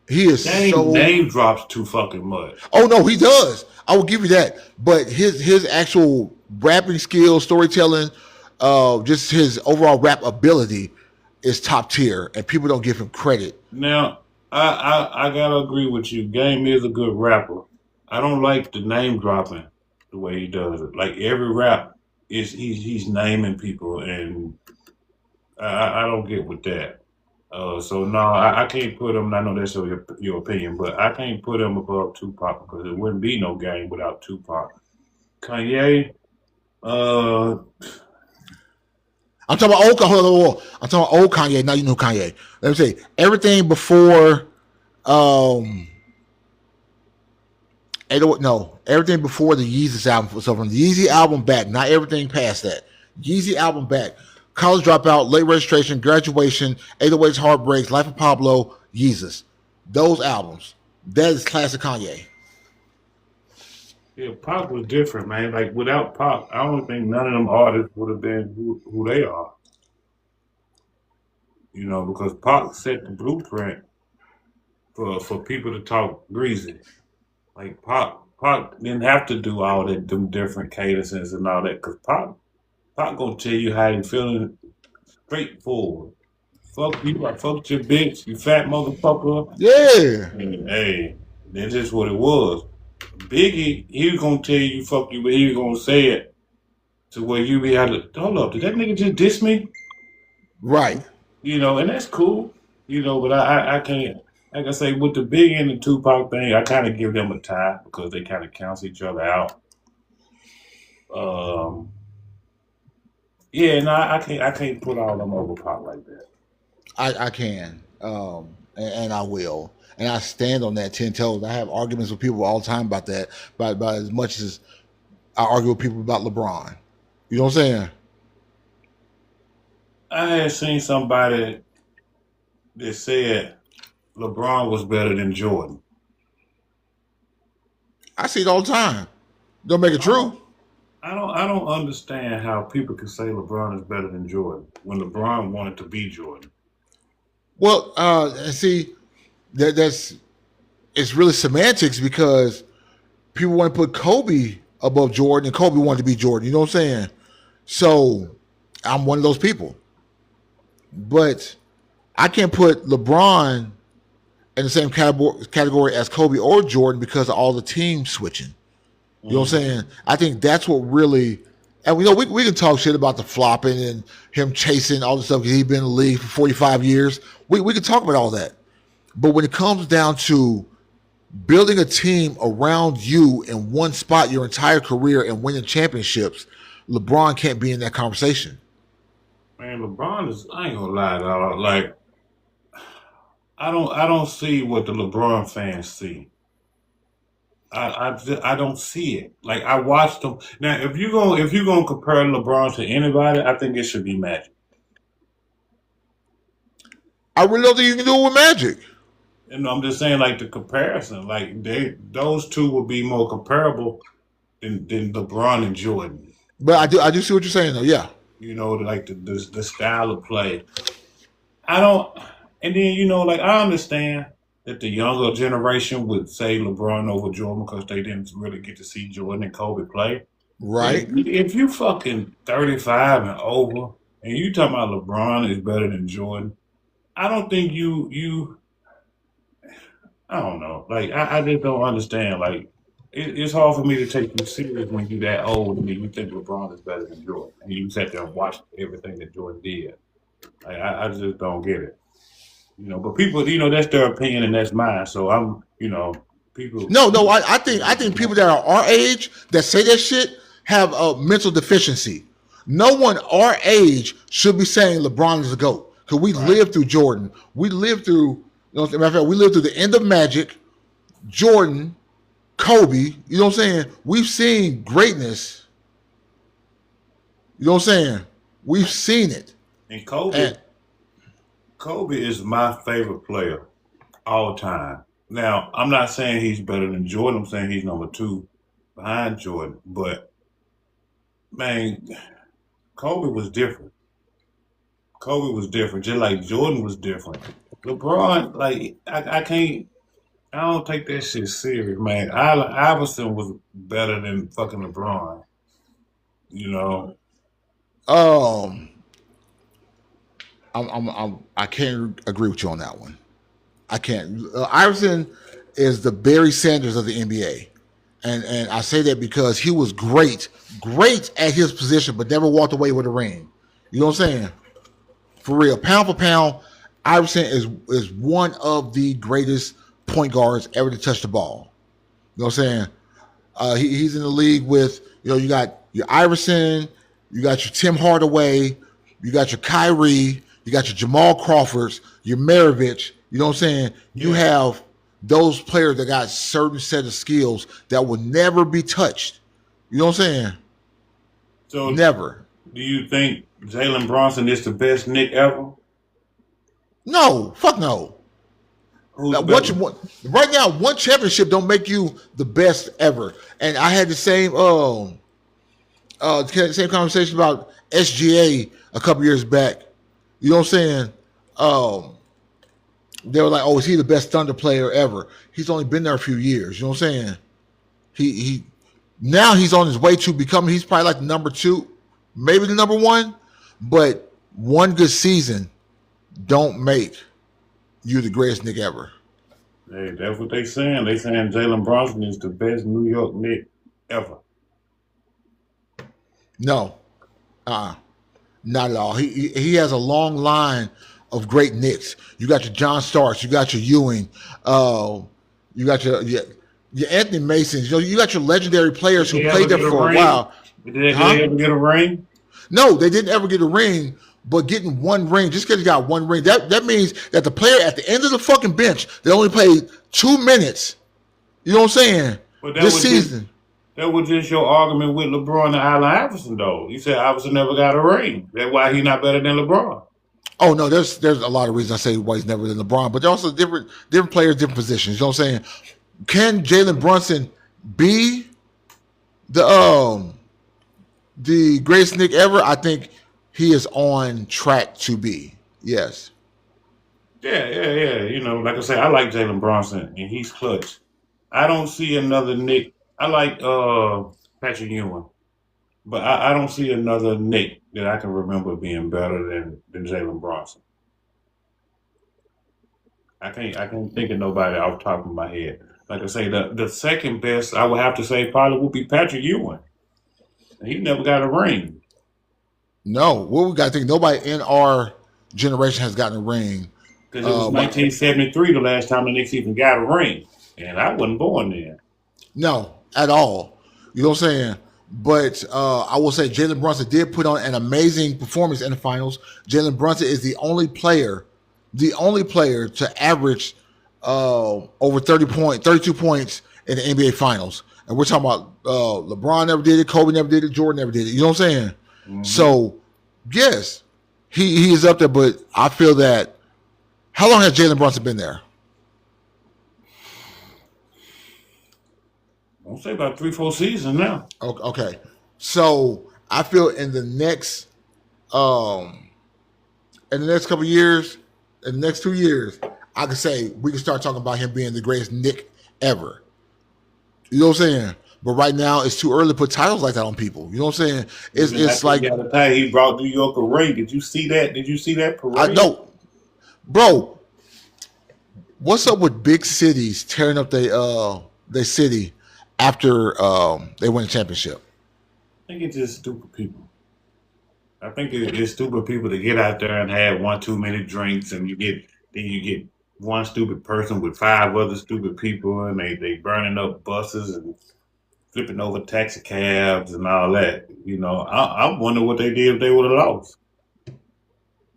He is name drops too fucking much. Oh no, he does. I will give you that. But his actual rapping skills, storytelling, just his overall rap ability is top tier, and people don't give him credit. Now, I gotta agree with you. Game is a good rapper. I don't like the name dropping the way he does it. Like every rap is he's naming people, and I don't get with that. So no, I can't put him. I know that's your opinion, but I can't put him above Tupac because it wouldn't be no Game without Tupac. Kanye, I'm talking about old. I'm talking about old Kanye. Now you know Kanye. Let me say everything before. Everything before the Yeezus album. So from the Yeezy album back, not everything past that. Yeezy album back. College Dropout, Late Registration, Graduation, 808s, Heartbreaks, Life of Pablo, Yeezus. Those albums. That is classic Kanye. Yeah, Pac was different, man. Like without Pac, I don't think none of them artists would have been who they are. You know, because Pac set the blueprint for people to talk greasy. Like Pac didn't have to do all that, them different cadences and all that, because Pac gonna tell you how he feeling straightforward. Fuck you, I fucked your bitch, you fat motherfucker. Yeah. And, hey, that's just what it was. Biggie, he was gonna tell you fuck you, but he was gonna say it to where you be able to hold up, did that nigga just diss me? Right. You know, and that's cool. But I can't. Like I say, with the Big and the Tupac thing, I kind of give them a tie because they kind of cancel each other out. Um, yeah, no, I can't put all them over Pac like that. I can, and I will, and I stand on that 10 toes. I have arguments with people all the time about that, about as much as I argue with people about LeBron. You know what I'm saying? I had seen somebody that said LeBron was better than Jordan. I see it all the time. Don't make it I don't, true. I don't understand how people can say LeBron is better than Jordan when LeBron wanted to be Jordan. Well, see, that's it's really semantics because people want to put Kobe above Jordan, and Kobe wanted to be Jordan. You know what I'm saying? So I'm one of those people, but I can't put LeBron in the same category as Kobe or Jordan because of all the team switching. You know what I'm Mm. saying? I think that's what really, and we can talk shit about the flopping and him chasing all this stuff because he's been in the league for 45 years. We can talk about all that. But when it comes down to building a team around you in one spot your entire career and winning championships, LeBron can't be in that conversation. Man, LeBron is. I ain't gonna lie, dog. Like I don't see what the LeBron fans see. I don't see it. Like I watched them. Now, if you gonna compare LeBron to anybody, I think it should be Magic. I really don't think you can do it with Magic. And I'm just saying, like the comparison, like those two would be more comparable than LeBron and Jordan. But I do see what you're saying though. Yeah. Like the style of play. I don't. And then like I understand that the younger generation would say LeBron over Jordan because they didn't really get to see Jordan and Kobe play. But if, Right. if you fucking 35 and over, and you talking about LeBron is better than Jordan, I don't think you. I don't know. Like I just don't understand. Like it's hard for me to take you serious when you that old and you think LeBron is better than Jordan, and you sat there and watched everything that Jordan did. Like I just don't get it. But people, that's their opinion and that's mine. So people. No. I think people that are our age that say that shit have a mental deficiency. No one our age should be saying LeBron is a GOAT. Because we Right. lived through Jordan. We lived through, as a matter of fact, we lived through the end of Magic, Jordan, Kobe. You know what I'm saying? We've seen greatness. You know what I'm saying? We've seen it. And Kobe, And Kobe is my favorite player all time. Now, I'm not saying he's better than Jordan. I'm saying he's number two behind Jordan. But man, Kobe was different. Kobe was different, just like Jordan was different. LeBron, like I can't. I don't take that shit serious, man. Allen Iverson was better than fucking LeBron. You know, um, I can't agree with you on that one. I can't. Iverson is the Barry Sanders of the NBA. And I say that because he was great at his position, but never walked away with a ring. You know what I'm saying? For real, pound for pound, Iverson is one of the greatest point guards ever to touch the ball. You know what I'm saying? He's in the league with you got your Iverson, you got your Tim Hardaway, you got your Kyrie, you got your Jamal Crawfords, your Maravich. You know what I'm saying? You yeah. have those players that got certain set of skills that will never be touched. You know what I'm saying? So, Never. do you think Jalen Bronson is the best Nick ever? No, fuck no. Who's Now, what better? you want right now? One championship don't make you the best ever. And I had the same conversation about SGA a couple years back. You know what I'm saying? Um, they were like, "Oh, is he the best Thunder player ever?" He's only been there a few years. You know what I'm saying? He now he's on his way to becoming. He's probably like the number two, maybe the number one. But one good season don't make you the greatest Nick ever. Hey, that's what they saying. They saying Jalen Bronson is the best New York Nick ever. No, uh, not at all. He has a long line of great Knicks. You got your John Starks, you got your Ewing, you got your Anthony Masons. You got your legendary players who Did they played ever there get a for a ring? while. Did they Huh? ever get a ring? No, they didn't ever get a ring. But getting one ring, just because you got one ring, that means that the player at the end of the fucking bench, they only played 2 minutes. You know what I'm saying? But This season. That was just your argument with LeBron and Allen Iverson, though. You said Iverson never got a ring. That's why he's not better than LeBron. Oh no, there's a lot of reasons I say why he's never than LeBron, but they're also different players, different positions. You know what I'm saying? Can Jalen Brunson be the greatest Knick ever? I think he is on track to be. Yes. Yeah. You know, like I said, I like Jalen Brunson, and he's clutch. I don't see another Knick. I like Patrick Ewing, but I don't see another Knick that I can remember being better than Jalen Brunson. I can't think of nobody off the top of my head. Like I say, the second best I would have to say probably would be Patrick Ewing. He never got a ring. No, what we got to think, nobody in our generation has gotten a ring. Because it was 1973 the last time the Knicks even got a ring. And I wasn't born then. No, at all. You know what I'm saying? But I will say Jalen Brunson did put on an amazing performance in the finals. Jalen Brunson is the only player to average over 32 points in the NBA finals. And we're talking about LeBron never did it, Kobe never did it, Jordan never did it. You know what I'm saying? Mm-hmm. So, yes, he is up there, but I feel that how long has Jalen Brunson been there? I'll say about 3-4 seasons now. Okay. So I feel in the next couple of years, in the next 2 years, I could say we can start talking about him being the greatest Knick ever. You know what I'm saying? But right now, it's too early to put titles like that on people. You know what I'm saying? It's like the other time he brought New York a ring. Did you see that? Did you see that parade? I know, bro. What's up with big cities tearing up their city after they win a championship? I think it's just stupid people. I think it's stupid people to get out there and have one too many drinks, and you get one stupid person with 5 other stupid people, and they burning up buses and flipping over taxi cabs and all that. You know, I wonder what they did if they would have lost.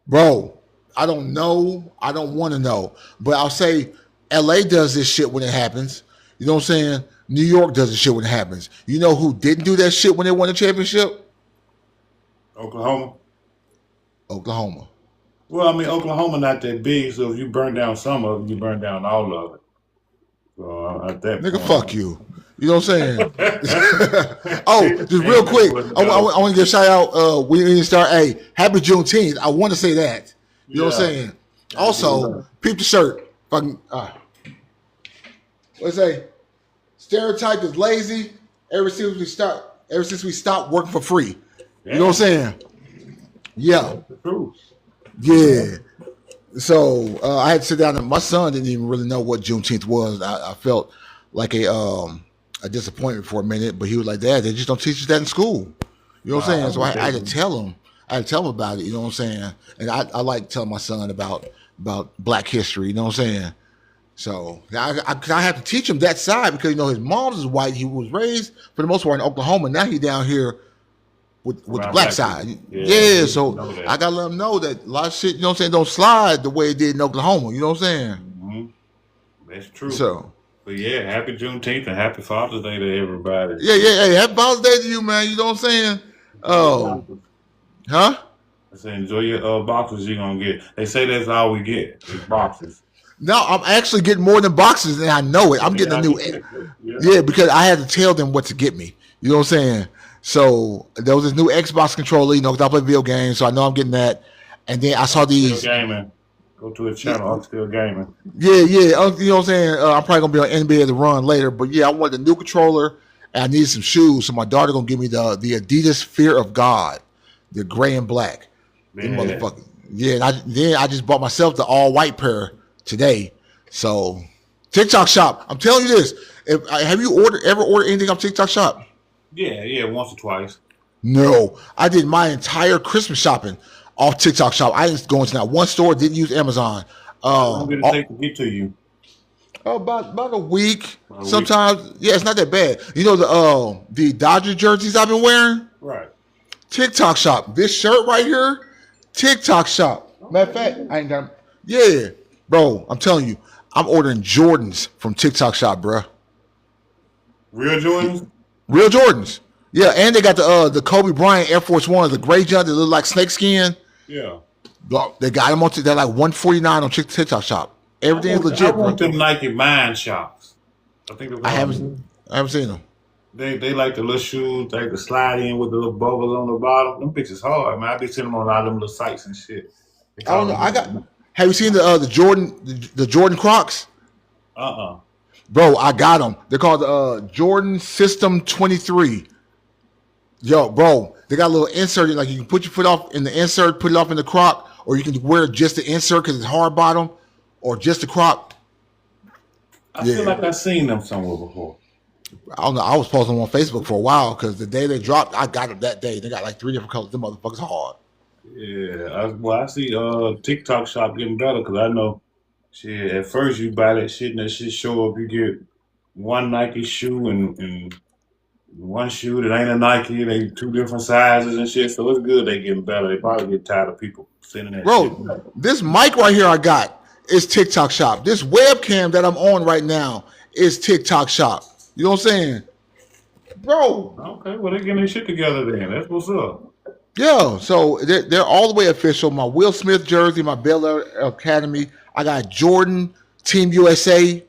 Bro, I don't know. I don't want to know. But I'll say LA does this shit when it happens. You know what I'm saying? New York does this shit when it happens. You know who didn't do that shit when they won the championship? Oklahoma. Well, I mean, Oklahoma not that big, so if you burn down some of it, you burn down all of it. So at that nigga, point, fuck you. You know what I'm saying? Oh, just real quick, I want to give a shout out. We didn't start. Hey, happy Juneteenth. I want to say that. You know what I'm saying? Also, peep the shirt. Fucking. Let's say, stereotype is lazy. Ever since we stopped working for free. You know what I'm saying? Yeah. Yeah. So I had to sit down, and my son didn't even really know what Juneteenth was. I felt like a disappointment for a minute, but he was like, "Dad, they just don't teach us that in school." You know what I'm saying? So I had to tell him. I had to tell him about it. You know what I'm saying? And I like telling my son about Black history. You know what I'm saying? So I have to teach him that side because you know his mom's is white. He was raised for the most part in Oklahoma. Now he's down here with the black side. Yeah, so I gotta let him know that a lot of shit, you know what I'm saying, don't slide the way it did in Oklahoma. You know what I'm saying? Mm-hmm. That's true. So, but yeah, happy Juneteenth and happy Father's Day to everybody. Yeah. Hey, happy Father's Day to you, man. You know what I'm saying? Oh, huh? I say enjoy your boxes you're gonna get. They say that's all we get is boxes. No, I'm actually getting more than boxes, and I know it. I'm getting a new, because I had to tell them what to get me. You know what I'm saying? So there was this new Xbox controller, you know, because I play video games, so I know I'm getting that. And then I saw these. Gaming. Go to a channel, Upscale Gaming. Yeah. You know what I'm saying? I'm probably gonna be on NBA The Run later, but yeah, I wanted a new controller, and I needed some shoes. So my daughter gonna give me the Adidas Fear of God, the gray and black. Motherfucker. Yeah, and then I just bought myself the all white pair today. So TikTok Shop. I'm telling you this. Have you ever ordered anything on TikTok Shop? Yeah, once or twice. No, I did my entire Christmas shopping off TikTok Shop. I didn't go into that one store. Didn't use Amazon. How long did it take to get to you? About a week. About a week. Sometimes, yeah, it's not that bad. You know the Dodger jerseys I've been wearing. Right. TikTok Shop. This shirt right here, TikTok Shop. Matter of fact, I ain't got. Yeah, bro. I'm telling you, I'm ordering Jordans from TikTok Shop, bro. Real Jordans? Real Jordans. Yeah, and they got the Kobe Bryant Air Force Ones, the gray junk that look like snake skin. Yeah. They got them on. They're like $149 on TikTok Shop. Everything is legit, I bro. want them Nike Mind shops. I think I haven't seen them. They like the little shoes, like the slide in with the little bubbles on the bottom. Them bitches hard, man. I be seeing them on all them little sites and shit. I don't know. Have you seen the Jordan Crocs? Bro, I got them. They're called the Jordan System 23. Yo, bro, they got a little insert. Like you can put your foot off in the insert, put it off in the Croc, or you can wear just the insert because it's hard bottom, or just the Croc. I feel like I've seen them somewhere before. I don't know. I was posting them on Facebook for a while because the day they dropped, I got them that day. They got like 3 different colors. Them motherfuckers hard. Yeah, I see TikTok Shop getting better because I know shit. At first you buy that shit and that shit show up. You get one Nike shoe and one shoe that ain't a Nike. They 2 different sizes and shit. So it's good they getting better. They probably get tired of people sending that shit. Bro, this mic right here I got is TikTok Shop. This webcam that I'm on right now is TikTok Shop. You know what I'm saying? Bro. Okay, well, they're getting their shit together then. That's what's up. Yeah, so they're all the way official. My Will Smith jersey, my Bel Air Academy. I got Jordan, Team USA,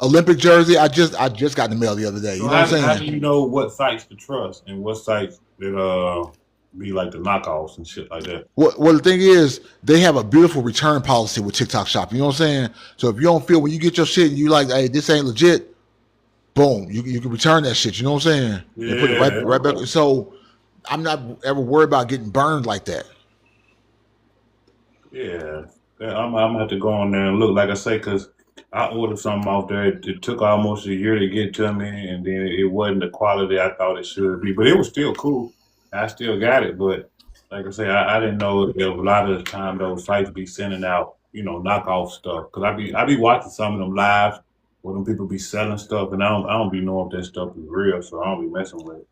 Olympic jersey. I just got in the mail the other day. You know what I'm saying? How do you know what sites to trust and what sites that be like the knockoffs and shit like that? Well, the thing is, they have a beautiful return policy with TikTok Shop. You know what I'm saying? So if you don't feel when you get your shit and you like, hey, this ain't legit, boom, you can return that shit. You know what I'm saying? Yeah. They put it right back. So I'm not ever worried about getting burned like that. Yeah, I'm gonna have to go on there and look. Like I say, because I ordered something off there. It took almost a year to get to me, and then it wasn't the quality I thought it should be. But it was still cool. I still got it. But like I say, I didn't know that a lot of the time those sites be sending out, knockoff stuff. Because I be watching some of them live where them people be selling stuff, and I don't be knowing if that stuff is real, so I don't be messing with it.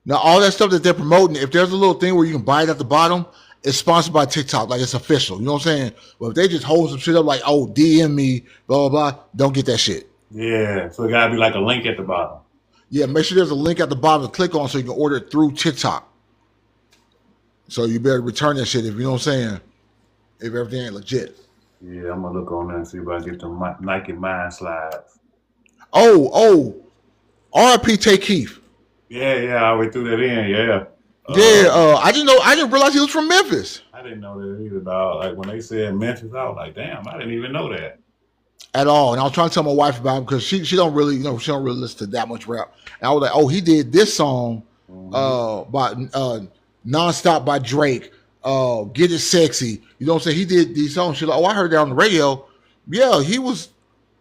Now, all that stuff that they're promoting, if there's a little thing where you can buy it at the bottom, it's sponsored by TikTok, like it's official. You know what I'm saying? But if they just hold some shit up like, oh, DM me, blah, blah, blah, don't get that shit. Yeah, so it gotta be like a link at the bottom. Yeah, make sure there's a link at the bottom to click on so you can order it through TikTok. So you better return that shit if you know what I'm saying, if everything ain't legit. Yeah, I'm gonna look on there and see if I can get them Nike Mind slides. Oh, RIP Tay Keith. Yeah, I already threw that in. Yeah. I didn't realize he was from Memphis. I didn't know that either, dog. Like when they said Memphis, I was like, damn, I didn't even know that. At all. And I was trying to tell my wife about him because she don't really, she don't really listen to that much rap. And I was like, oh, he did this song by Nonstop by Drake, Get It Sexy. You know what I'm saying? He did these songs. She's like, oh, I heard that on the radio. Yeah, he was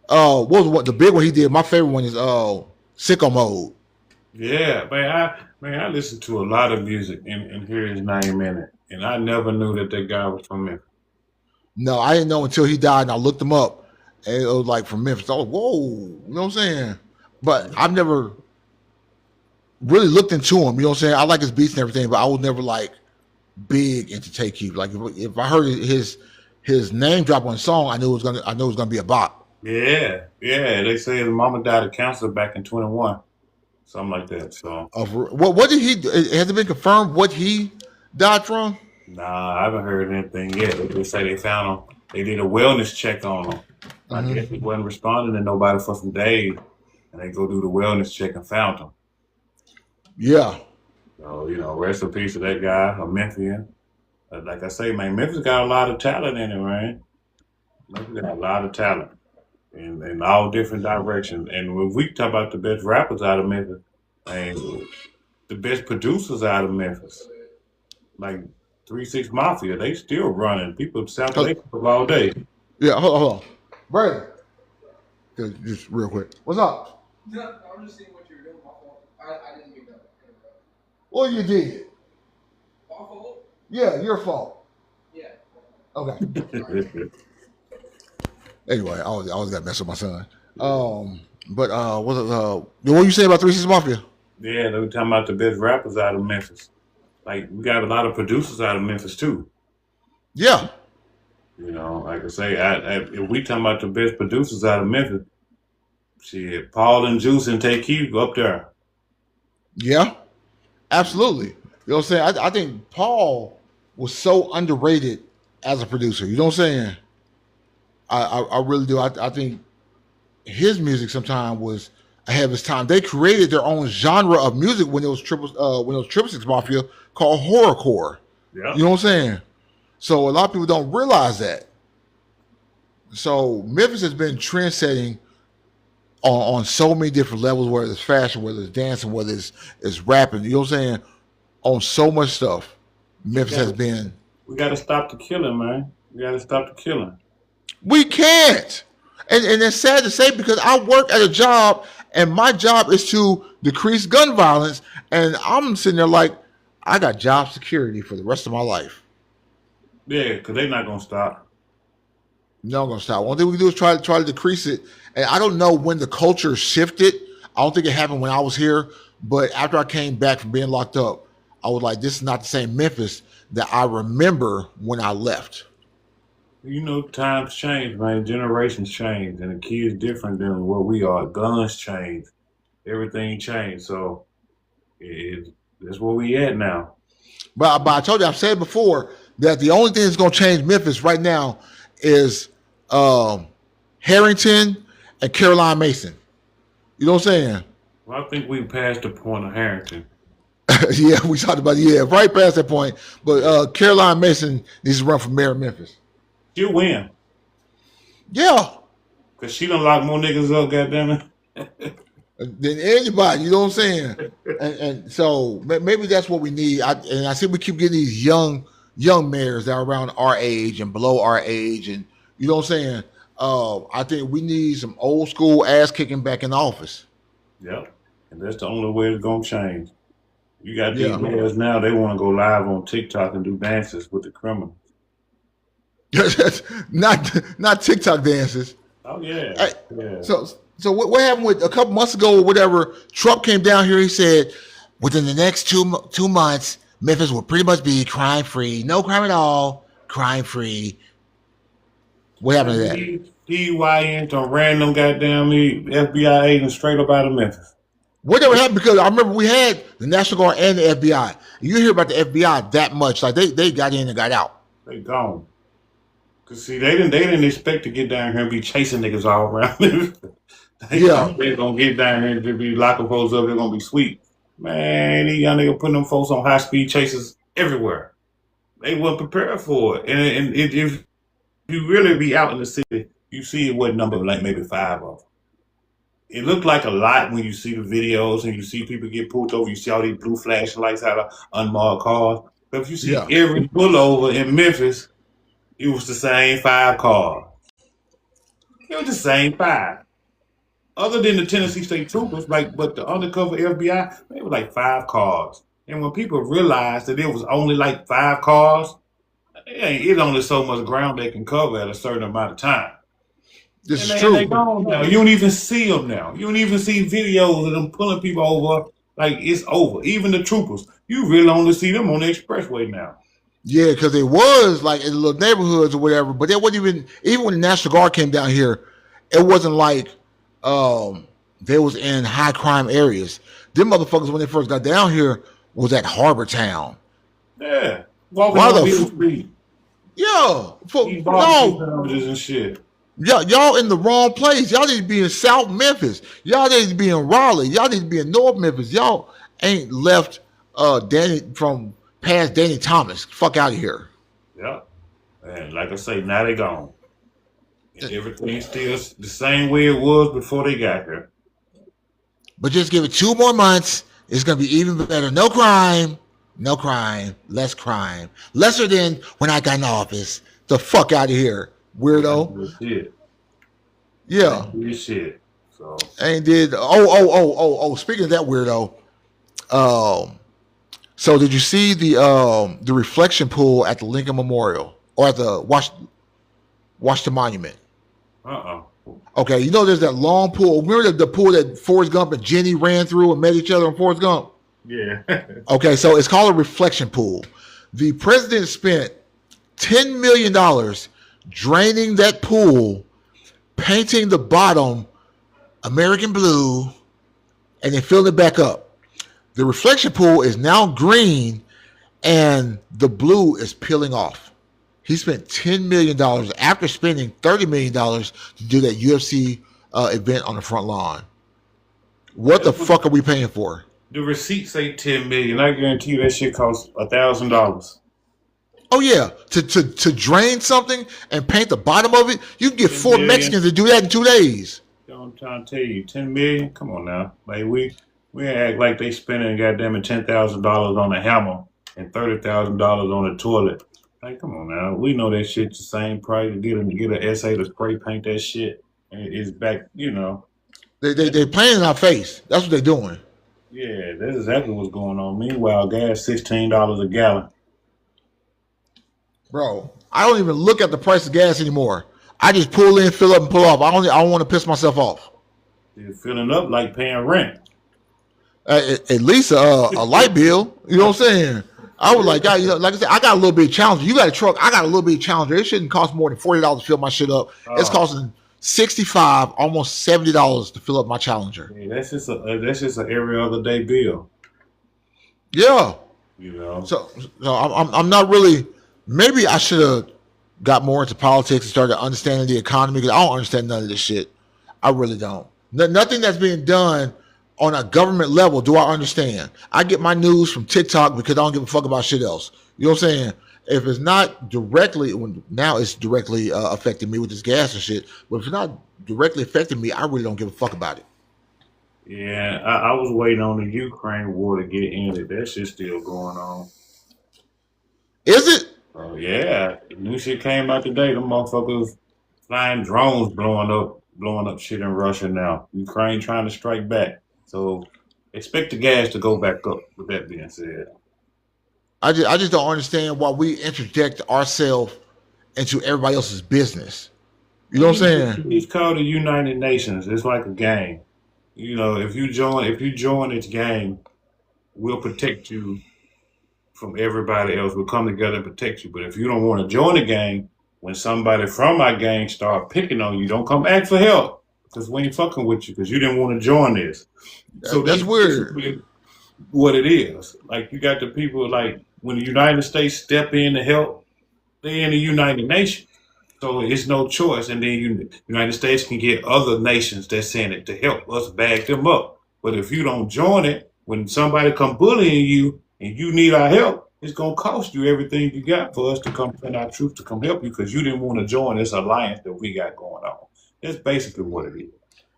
what was the big one he did? My favorite one is Sicko Mode. Yeah, I listen to a lot of music and hear his name in it. And I never knew that guy was from Memphis. No, I didn't know until he died, and I looked him up, and it was like from Memphis. I was, whoa, you know what I'm saying? But I've never really looked into him. You know what I'm saying? I like his beats and everything, but I was never like big into Tay Keith. Like if I heard his name drop on a song, I knew it was gonna be a bop. Yeah. They say his mama died of cancer back in 21. Something like that. So, what did he? Has it been confirmed what he died from? Nah, I haven't heard anything yet. They just say they found him. They did a wellness check on him. I guess he wasn't responding to nobody for some days, and they go do the wellness check and found him. Yeah. So rest in peace to that guy, a Memphian. Like I say, man, Memphis got a lot of talent in it, man. Memphis got a lot of talent. In all different directions. And when we talk about the best rappers out of Memphis, and the best producers out of Memphis, like 3 6 Mafia, they still running. People sample their stuff all day. Yeah, hold on. Brandon. Just real quick. What's up? No, I'm just seeing what you're doing. My fault. I didn't mean that. Well, you did. My fault? Yeah, your fault. Yeah. Okay. Anyway, I always got to mess with my son. But what you say about 3 6 Mafia? Yeah, they were talking about the best rappers out of Memphis. Like we got a lot of producers out of Memphis too. Yeah, You know, like I say, if we talking about the best producers out of Memphis, shit, Paul and Juice and Take Keith up there. yeah, absolutely. You know what I'm saying? I think Paul was so underrated as a producer. You know what I'm saying? I really do. I think his music sometimes was ahead of his time. They created their own genre of music when it was Triple Six Mafia called horrorcore. Yeah. You know what I'm saying? So a lot of people don't realize that. So Memphis has been trend setting on so many different levels, whether it's fashion, whether it's dancing, whether it's rapping. You know what I'm saying? On so much stuff, Memphis has been. We got to stop the killing, man. We got to stop the killing. We can't. And it's sad to say because I work at a job and my job is to decrease gun violence. And I'm sitting there like, I got job security for the rest of my life. Yeah, because they're not going to stop. No, going to stop. One thing we can do is try to decrease it. And I don't know when the culture shifted. I don't think it happened when I was here. But after I came back from being locked up, I was like, this is not the same Memphis that I remember when I left. You know, times change, man. Generations change, and the kids different than what we are. Guns change, everything changed. So that's where we at now. But I told you, I've said before that the only thing that's going to change Memphis right now is Harrington and Caroline Mason. You know what I'm saying? Well, I think we passed the point of Harrington. Yeah, we talked about right past that point. But Caroline Mason needs to run for mayor of Memphis. She'll win. Yeah. Because she done lock more niggas up, goddamn it. Than anybody, you know what I'm saying? And so maybe that's what we need. I see we keep getting these young mayors that are around our age and below our age. And you know what I'm saying? I think we need some old school ass kicking back in office. Yep. And that's the only way it's going to change. You got these mayors now, they want to go live on TikTok and do dances with the criminals. not TikTok dances. Oh yeah. Yeah. So what happened with a couple months ago or whatever? Trump came down here. He said within the next 2 months, Memphis will pretty much be crime free, no crime at all, crime free. What happened to that? DUI on random goddamn FBI agents straight up out of Memphis. Whatever happened? Because I remember we had the National Guard and the FBI. You hear about the FBI that much? Like they got in and got out. They gone. Cause see, they didn't expect to get down here and be chasing niggas all around. They're gonna get down here and just be locking folks up. They're gonna be sweet. Man, these young niggas putting them folks on high speed chases everywhere. They weren't prepared for it. And if you really be out in the city, you see what number, like maybe 5 of them. It looked like a lot when you see the videos and you see people get pulled over. You see all these blue flashing lights out of unmarked cars. But if you see every pullover in Memphis, it was the same 5 cars. It was the same 5. Other than the Tennessee State Troopers, but the undercover FBI, they were like 5 cars. And when people realized that it was only like 5 cars, it's only so much ground they can cover at a certain amount of time. This is true. They gone now. You don't even see them now. You don't even see videos of them pulling people over like it's over. Even the troopers, you really only see them on the expressway now. Yeah, because it was like in little neighborhoods or whatever, but it wasn't even when the National Guard came down here, it wasn't like they was in high crime areas. Them motherfuckers when they first got down here was at Harbor Town. Yeah, walking on the street. Yeah, and shit. Y'all in the wrong place. Y'all need to be in South Memphis. Y'all need to be in Raleigh. Y'all need to be in North Memphis. Y'all ain't left Danny from past Danny Thomas. Fuck out of here. Yeah. And like I say, now they gone. And everything's still the same way it was before they got here. But just give it 2 more months. It's going to be even better. No crime. Less crime. Lesser than when I got in office. The fuck out of here, weirdo. Shit. Yeah. Shit. So. And did, speaking of that weirdo, so did you see the reflection pool at the Lincoln Memorial? or at the Washington Monument? Uh-uh. Okay, you know there's that long pool. Remember the pool that Forrest Gump and Jenny ran through and met each other on Forrest Gump? Yeah. Okay, so it's called a reflection pool. The president spent $10 million draining that pool, painting the bottom American blue, and then filling it back up. The reflection pool is now green, and the blue is peeling off. He spent $10 million after spending $30 million to do that UFC event on the front lawn. What the fuck are we paying for? The receipt say $10 million. I guarantee you that shit costs $1,000. Oh yeah, to drain something and paint the bottom of it, you can get 4 million. Mexicans to do that in 2 days. I'm trying to tell you, $10 million. Come on now, like we act like they spending goddamn $10,000 on a hammer and $30,000 on a toilet. Like, come on now, we know that shit's the same price to get an essay to spray paint that shit, and it's back. You know, They playing in our face. That's what they're doing. yeah, that's exactly what's going on. Meanwhile, gas $16 a gallon. Bro, I don't even look at the price of gas anymore. I just pull in, fill up, and pull off. I don't want to piss myself off. You're filling up like paying rent. At least a light bill. You know what I'm saying? I was like, God, like I said, I got a little bit of Challenger. You got a truck. I got a little bit of Challenger. It shouldn't cost more than $40 to fill my shit up. It's costing $65, almost $70 to fill up my Challenger. Yeah, that's just an every other day bill. Yeah. You know. So I'm not really. Maybe I should have got more into politics and started understanding the economy, because I don't understand none of this shit. I really don't. Nothing that's being done on a government level do I understand. I get my news from TikTok because I don't give a fuck about shit else. You know what I'm saying? If it's not directly, now it's directly affecting me with this gas and shit, but if it's not directly affecting me, I really don't give a fuck about it. Yeah, I was waiting on the Ukraine war to get ended. That shit's still going on. Is it? Oh yeah, new shit came out today. Them motherfuckers flying drones blowing up shit in Russia now. Ukraine trying to strike back. So expect the gas to go back up. With that being said, I just don't understand why we interject ourselves into everybody else's business. You know what I'm saying? It's called the United Nations. It's like a game. You know, if you join this game, we'll protect you from everybody else. We'll come together and protect you. But if you don't want to join the gang, when somebody from our gang start picking on you, don't come ask for help, because we ain't fucking with you because you didn't want to join this. So that's weird. What it is, like, you got the people, like, when the United States step in to help, they in the United Nations. So it's no choice. And then the United States can get other nations that's in it to help us bag them up. But if you don't join it, when somebody come bullying you and you need our help, it's going to cost you everything you got for us to come send our troops to come help you, because you didn't want to join this alliance that we got going on. That's basically what it is.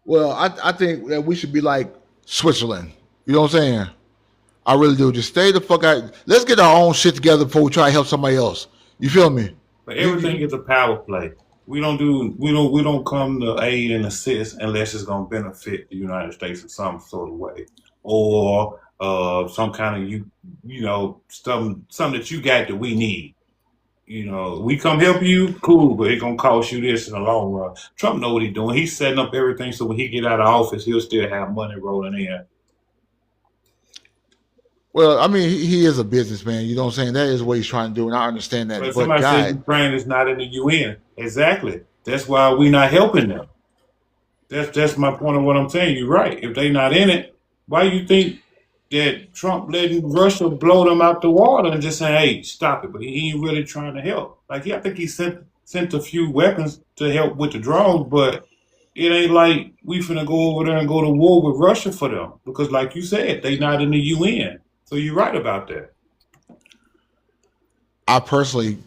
Well, I think that we should be like Switzerland. You know what I'm saying? I really do. Just stay the fuck out. Let's get our own shit together before we try to help somebody else. You feel me? But everything is a power play. We don't come to aid and assist unless it's going to benefit the United States in some sort of way, or some kind of something that you got that we need. You know, we come help you, cool, but it's gonna cost you this in the long run. Trump know what he's doing. He's setting up everything so when he get out of office, he'll still have money rolling in. Well, I mean, he is a businessman. You know what I'm saying? That is what he's trying to do, and I understand that. But somebody said Ukraine is not in the UN. Exactly. That's why we're not helping them. That's my point of what I'm saying. You're right. If they not in it, why you think that Trump letting Russia blow them out the water and just saying, hey, stop it? But he ain't really trying to help. Like, I think he sent a few weapons to help with the drones, but it ain't like we finna go over there and go to war with Russia for them. Because like you said, they not in the UN. So you're right about that. I personally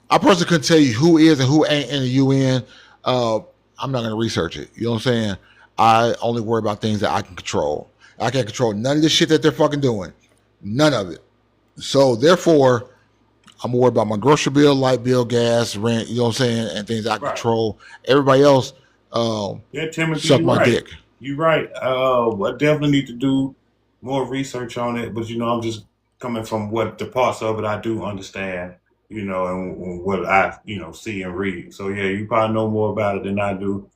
couldn't tell you who is and who ain't in the UN. I'm not going to research it. You know what I'm saying? I only worry about things that I can control. I can't control none of the shit that they're fucking doing. None of it. So therefore, I'm worried about my grocery bill, light bill, gas, rent, you know what I'm saying, and things I control. Everybody else, Timothy, suck my dick. You're right. I definitely need to do more research on it, but I'm just coming from what the parts of it I do understand. and what I, see and read. So yeah, you probably know more about it than I do.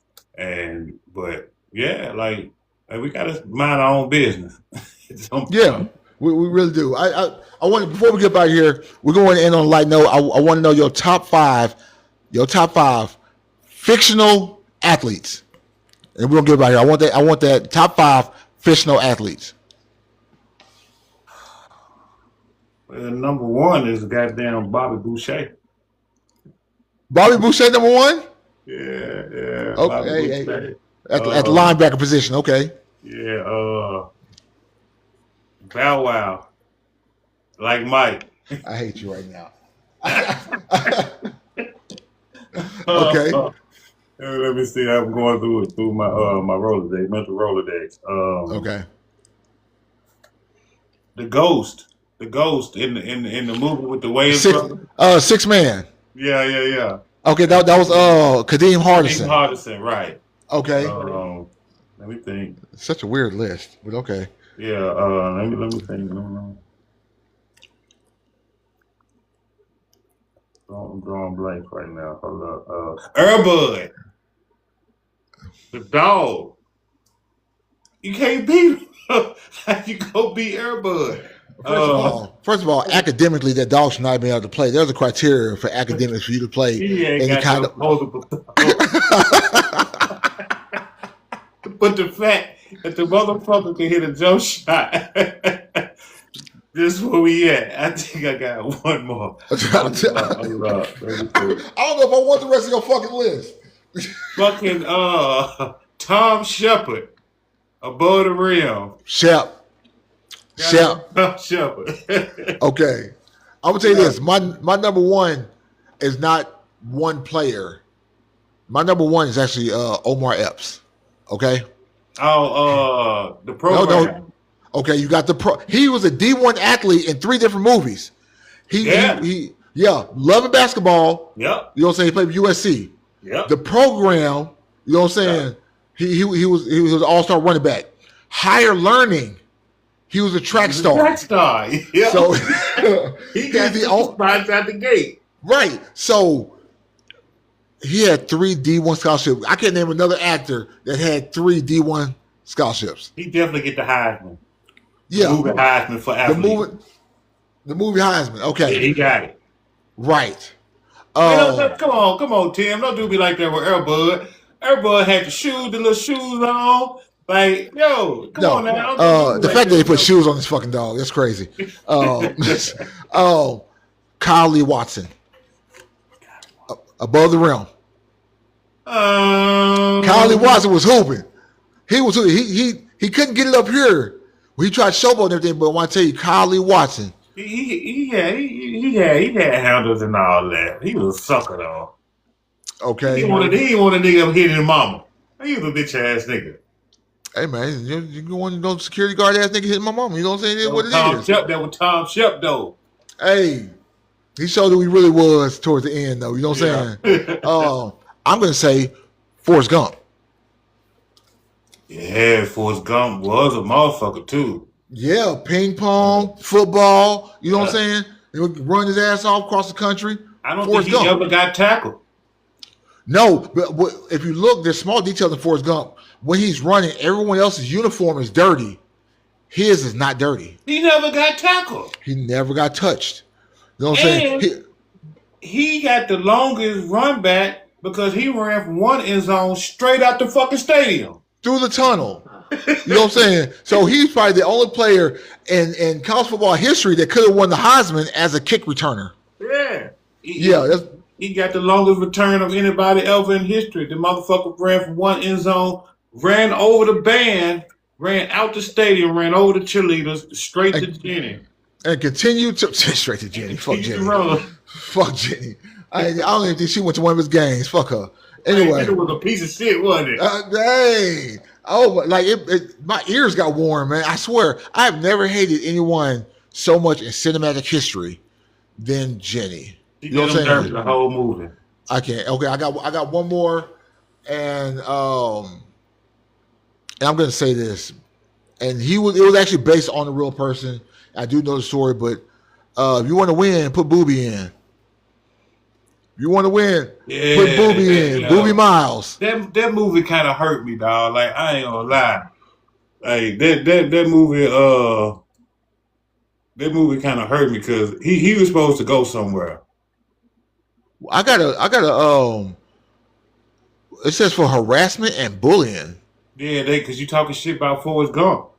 But yeah, like we gotta mind our own business. Yeah, we really do. I want before we get back here, we're going to end on a light note. I want to know your top five fictional athletes, and we're gonna get back here. I want that top five fictional athletes. Well, number one is goddamn Bobby Boucher. Bobby Boucher, number one. Yeah, Okay, Bobby Boucher. At the linebacker position. Okay. Yeah, Bow Wow, like Mike. I hate you right now. Okay. Let me see. I'm going through my my Rolodex, mental Rolodex. Okay. The Ghost in the movie with the Wayans brothers. 6 man. Yeah. Okay, that was Kadeem Hardison. Hardison, right? Okay. Let me think. Such a weird list, but okay. Yeah. Let me think. I'm drawing blank right now. Hold up. Air Bud, the dog. You can't beat him. How you go beat Air Bud? First of all, academically, that dog should not be able to play. There's a criteria for academics for you to play any kind of. But the fact that the motherfucker can hit a jump shot, this is where we at. I think I got one more. I don't know if I want the rest of your fucking list. Fucking Tom Shepard, Above the Rim. Shep. Shepard. Okay. I'm gonna tell you this. My number one is not one player. My number one is actually Omar Epps. Okay. The program. No. Okay, you got the pro. He was a D1 athlete in 3 different movies. He loving basketball. Yep. You know what I'm saying? He played with USC. Yep. The program. You know what I'm saying? Yep. He was an all-star running back. Higher learning. He was a track star. Track star. Yeah. So he got the spots out the gate. Right. So he had 3 D1 scholarships. I can't name another actor that had 3 D1 scholarships. He definitely get the Heisman. Yeah. The movie Heisman for athletes. The movie Heisman. Okay. Yeah, he got it. Right. Come on, Tim. Don't do me like that with Air Bud. Air Bud had the little shoes on. Like, yo, come on now. The fact that they put shoes on this fucking dog, that's crazy. Kyle Lee Watson. Above the Rim. Kyle Lee Watson was hooping. He couldn't get it up here. He tried showboat and everything, but I want to tell you, Kyle Lee Watson. He had handles and all that. He was a sucker though. Okay. He wanted a nigga hitting his mama. He was a bitch ass nigga. Hey man, you want to know security guard ass nigga hitting my mama? You know what I'm saying? It's what it is. That was Tom Shep though. Hey, he showed who he really was towards the end though. You know what I'm saying? I'm gonna say Forrest Gump. Yeah, Forrest Gump was a motherfucker too. Yeah, ping pong, football. You know what I'm saying? He would run his ass off across the country. I don't think he ever got tackled. No, but if you look, there's small details in Forrest Gump. When he's running, everyone else's uniform is dirty. His is not dirty. He never got tackled. He never got touched. You know what I'm saying? He got the longest run back because he ran from one end zone straight out the fucking stadium. Through the tunnel. You know what I'm saying? So he's probably the only player in college football history that could have won the Heisman as a kick returner. Yeah. He got the longest return of anybody ever in history. The motherfucker ran from one end zone, ran over the band, ran out the stadium, ran over the cheerleaders, straight to Jenny. And continued to straight to Jenny. Fuck Jenny. Fuck Jenny. I don't even think she went to one of his games. Fuck her. Anyway, it was a piece of shit, wasn't it? My ears got warm, man. I swear, I have never hated anyone so much in cinematic history than Jenny. You know what I'm saying? The whole movie. I can't. Okay, I got one more, and I'm gonna say this, and it was actually based on a real person. I do know the story, but if you want to win, put Booby in. You want to win? Yeah, Put Booby in. Booby Miles. That movie kind of hurt me, dog. Like I ain't gonna lie. Like that movie kind of hurt me because he was supposed to go somewhere. I got a. It says for harassment and bullying. Yeah, because you talking shit about Forrest Gump.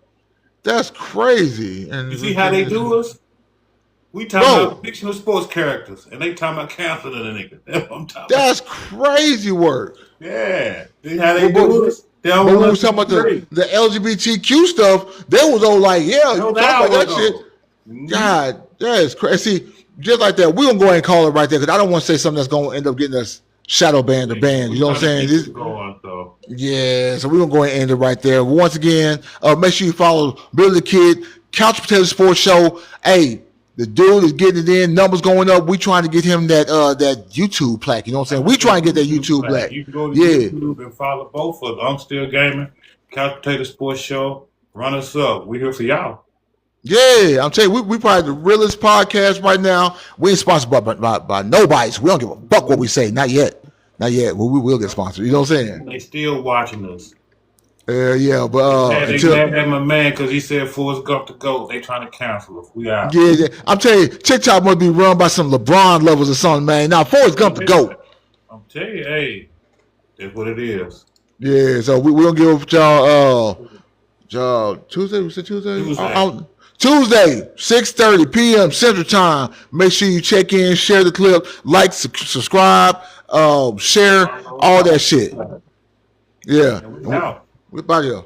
That's crazy. And You see how they do us? We talking about fictional sports characters, and they talking about canceling the nigga. That's what I'm talking That's crazy work. Yeah. See how they do us? But when we was talking about the LGBTQ stuff, they was all like, yeah, you talking about that shit. God, that is crazy. See, just like that, we're going to go ahead and call it right there because I don't want to say something that's going to end up getting us shadow banned or banned. You know what I'm saying? Yeah, so we're going to go ahead and end it right there. Once again, make sure you follow Billy the Kid, Couch Potato Sports Show. Hey, the dude is getting it in. Numbers going up. We trying to get him that YouTube plaque. You know what I'm saying? We trying to get that YouTube plaque. You can go to YouTube and follow both of them. I'm Still Gaming, Couch Potato Sports Show. Run us up. We here for y'all. Yeah, I'm telling you, we probably the realest podcast right now. We ain't sponsored by nobody, so we don't give a fuck what we say. Not yet. Not yet. Well, we will get sponsored. You know what I'm saying? They still watching us. Yeah, but they mad at my man because he said Forrest Gump to go. They trying to cancel us. We out. Yeah, I'm telling you, TikTok must be run by some LeBron levels or something, man. Now Forrest Gump to go. I'm telling you, hey, that's what it is. Yeah, so we gonna give y'all Tuesday. We said Tuesday. Tuesday, 6:30 p.m. Central Time. Make sure you check in, share the clip, like, subscribe, share all that shit. Yeah. We're out. What about you?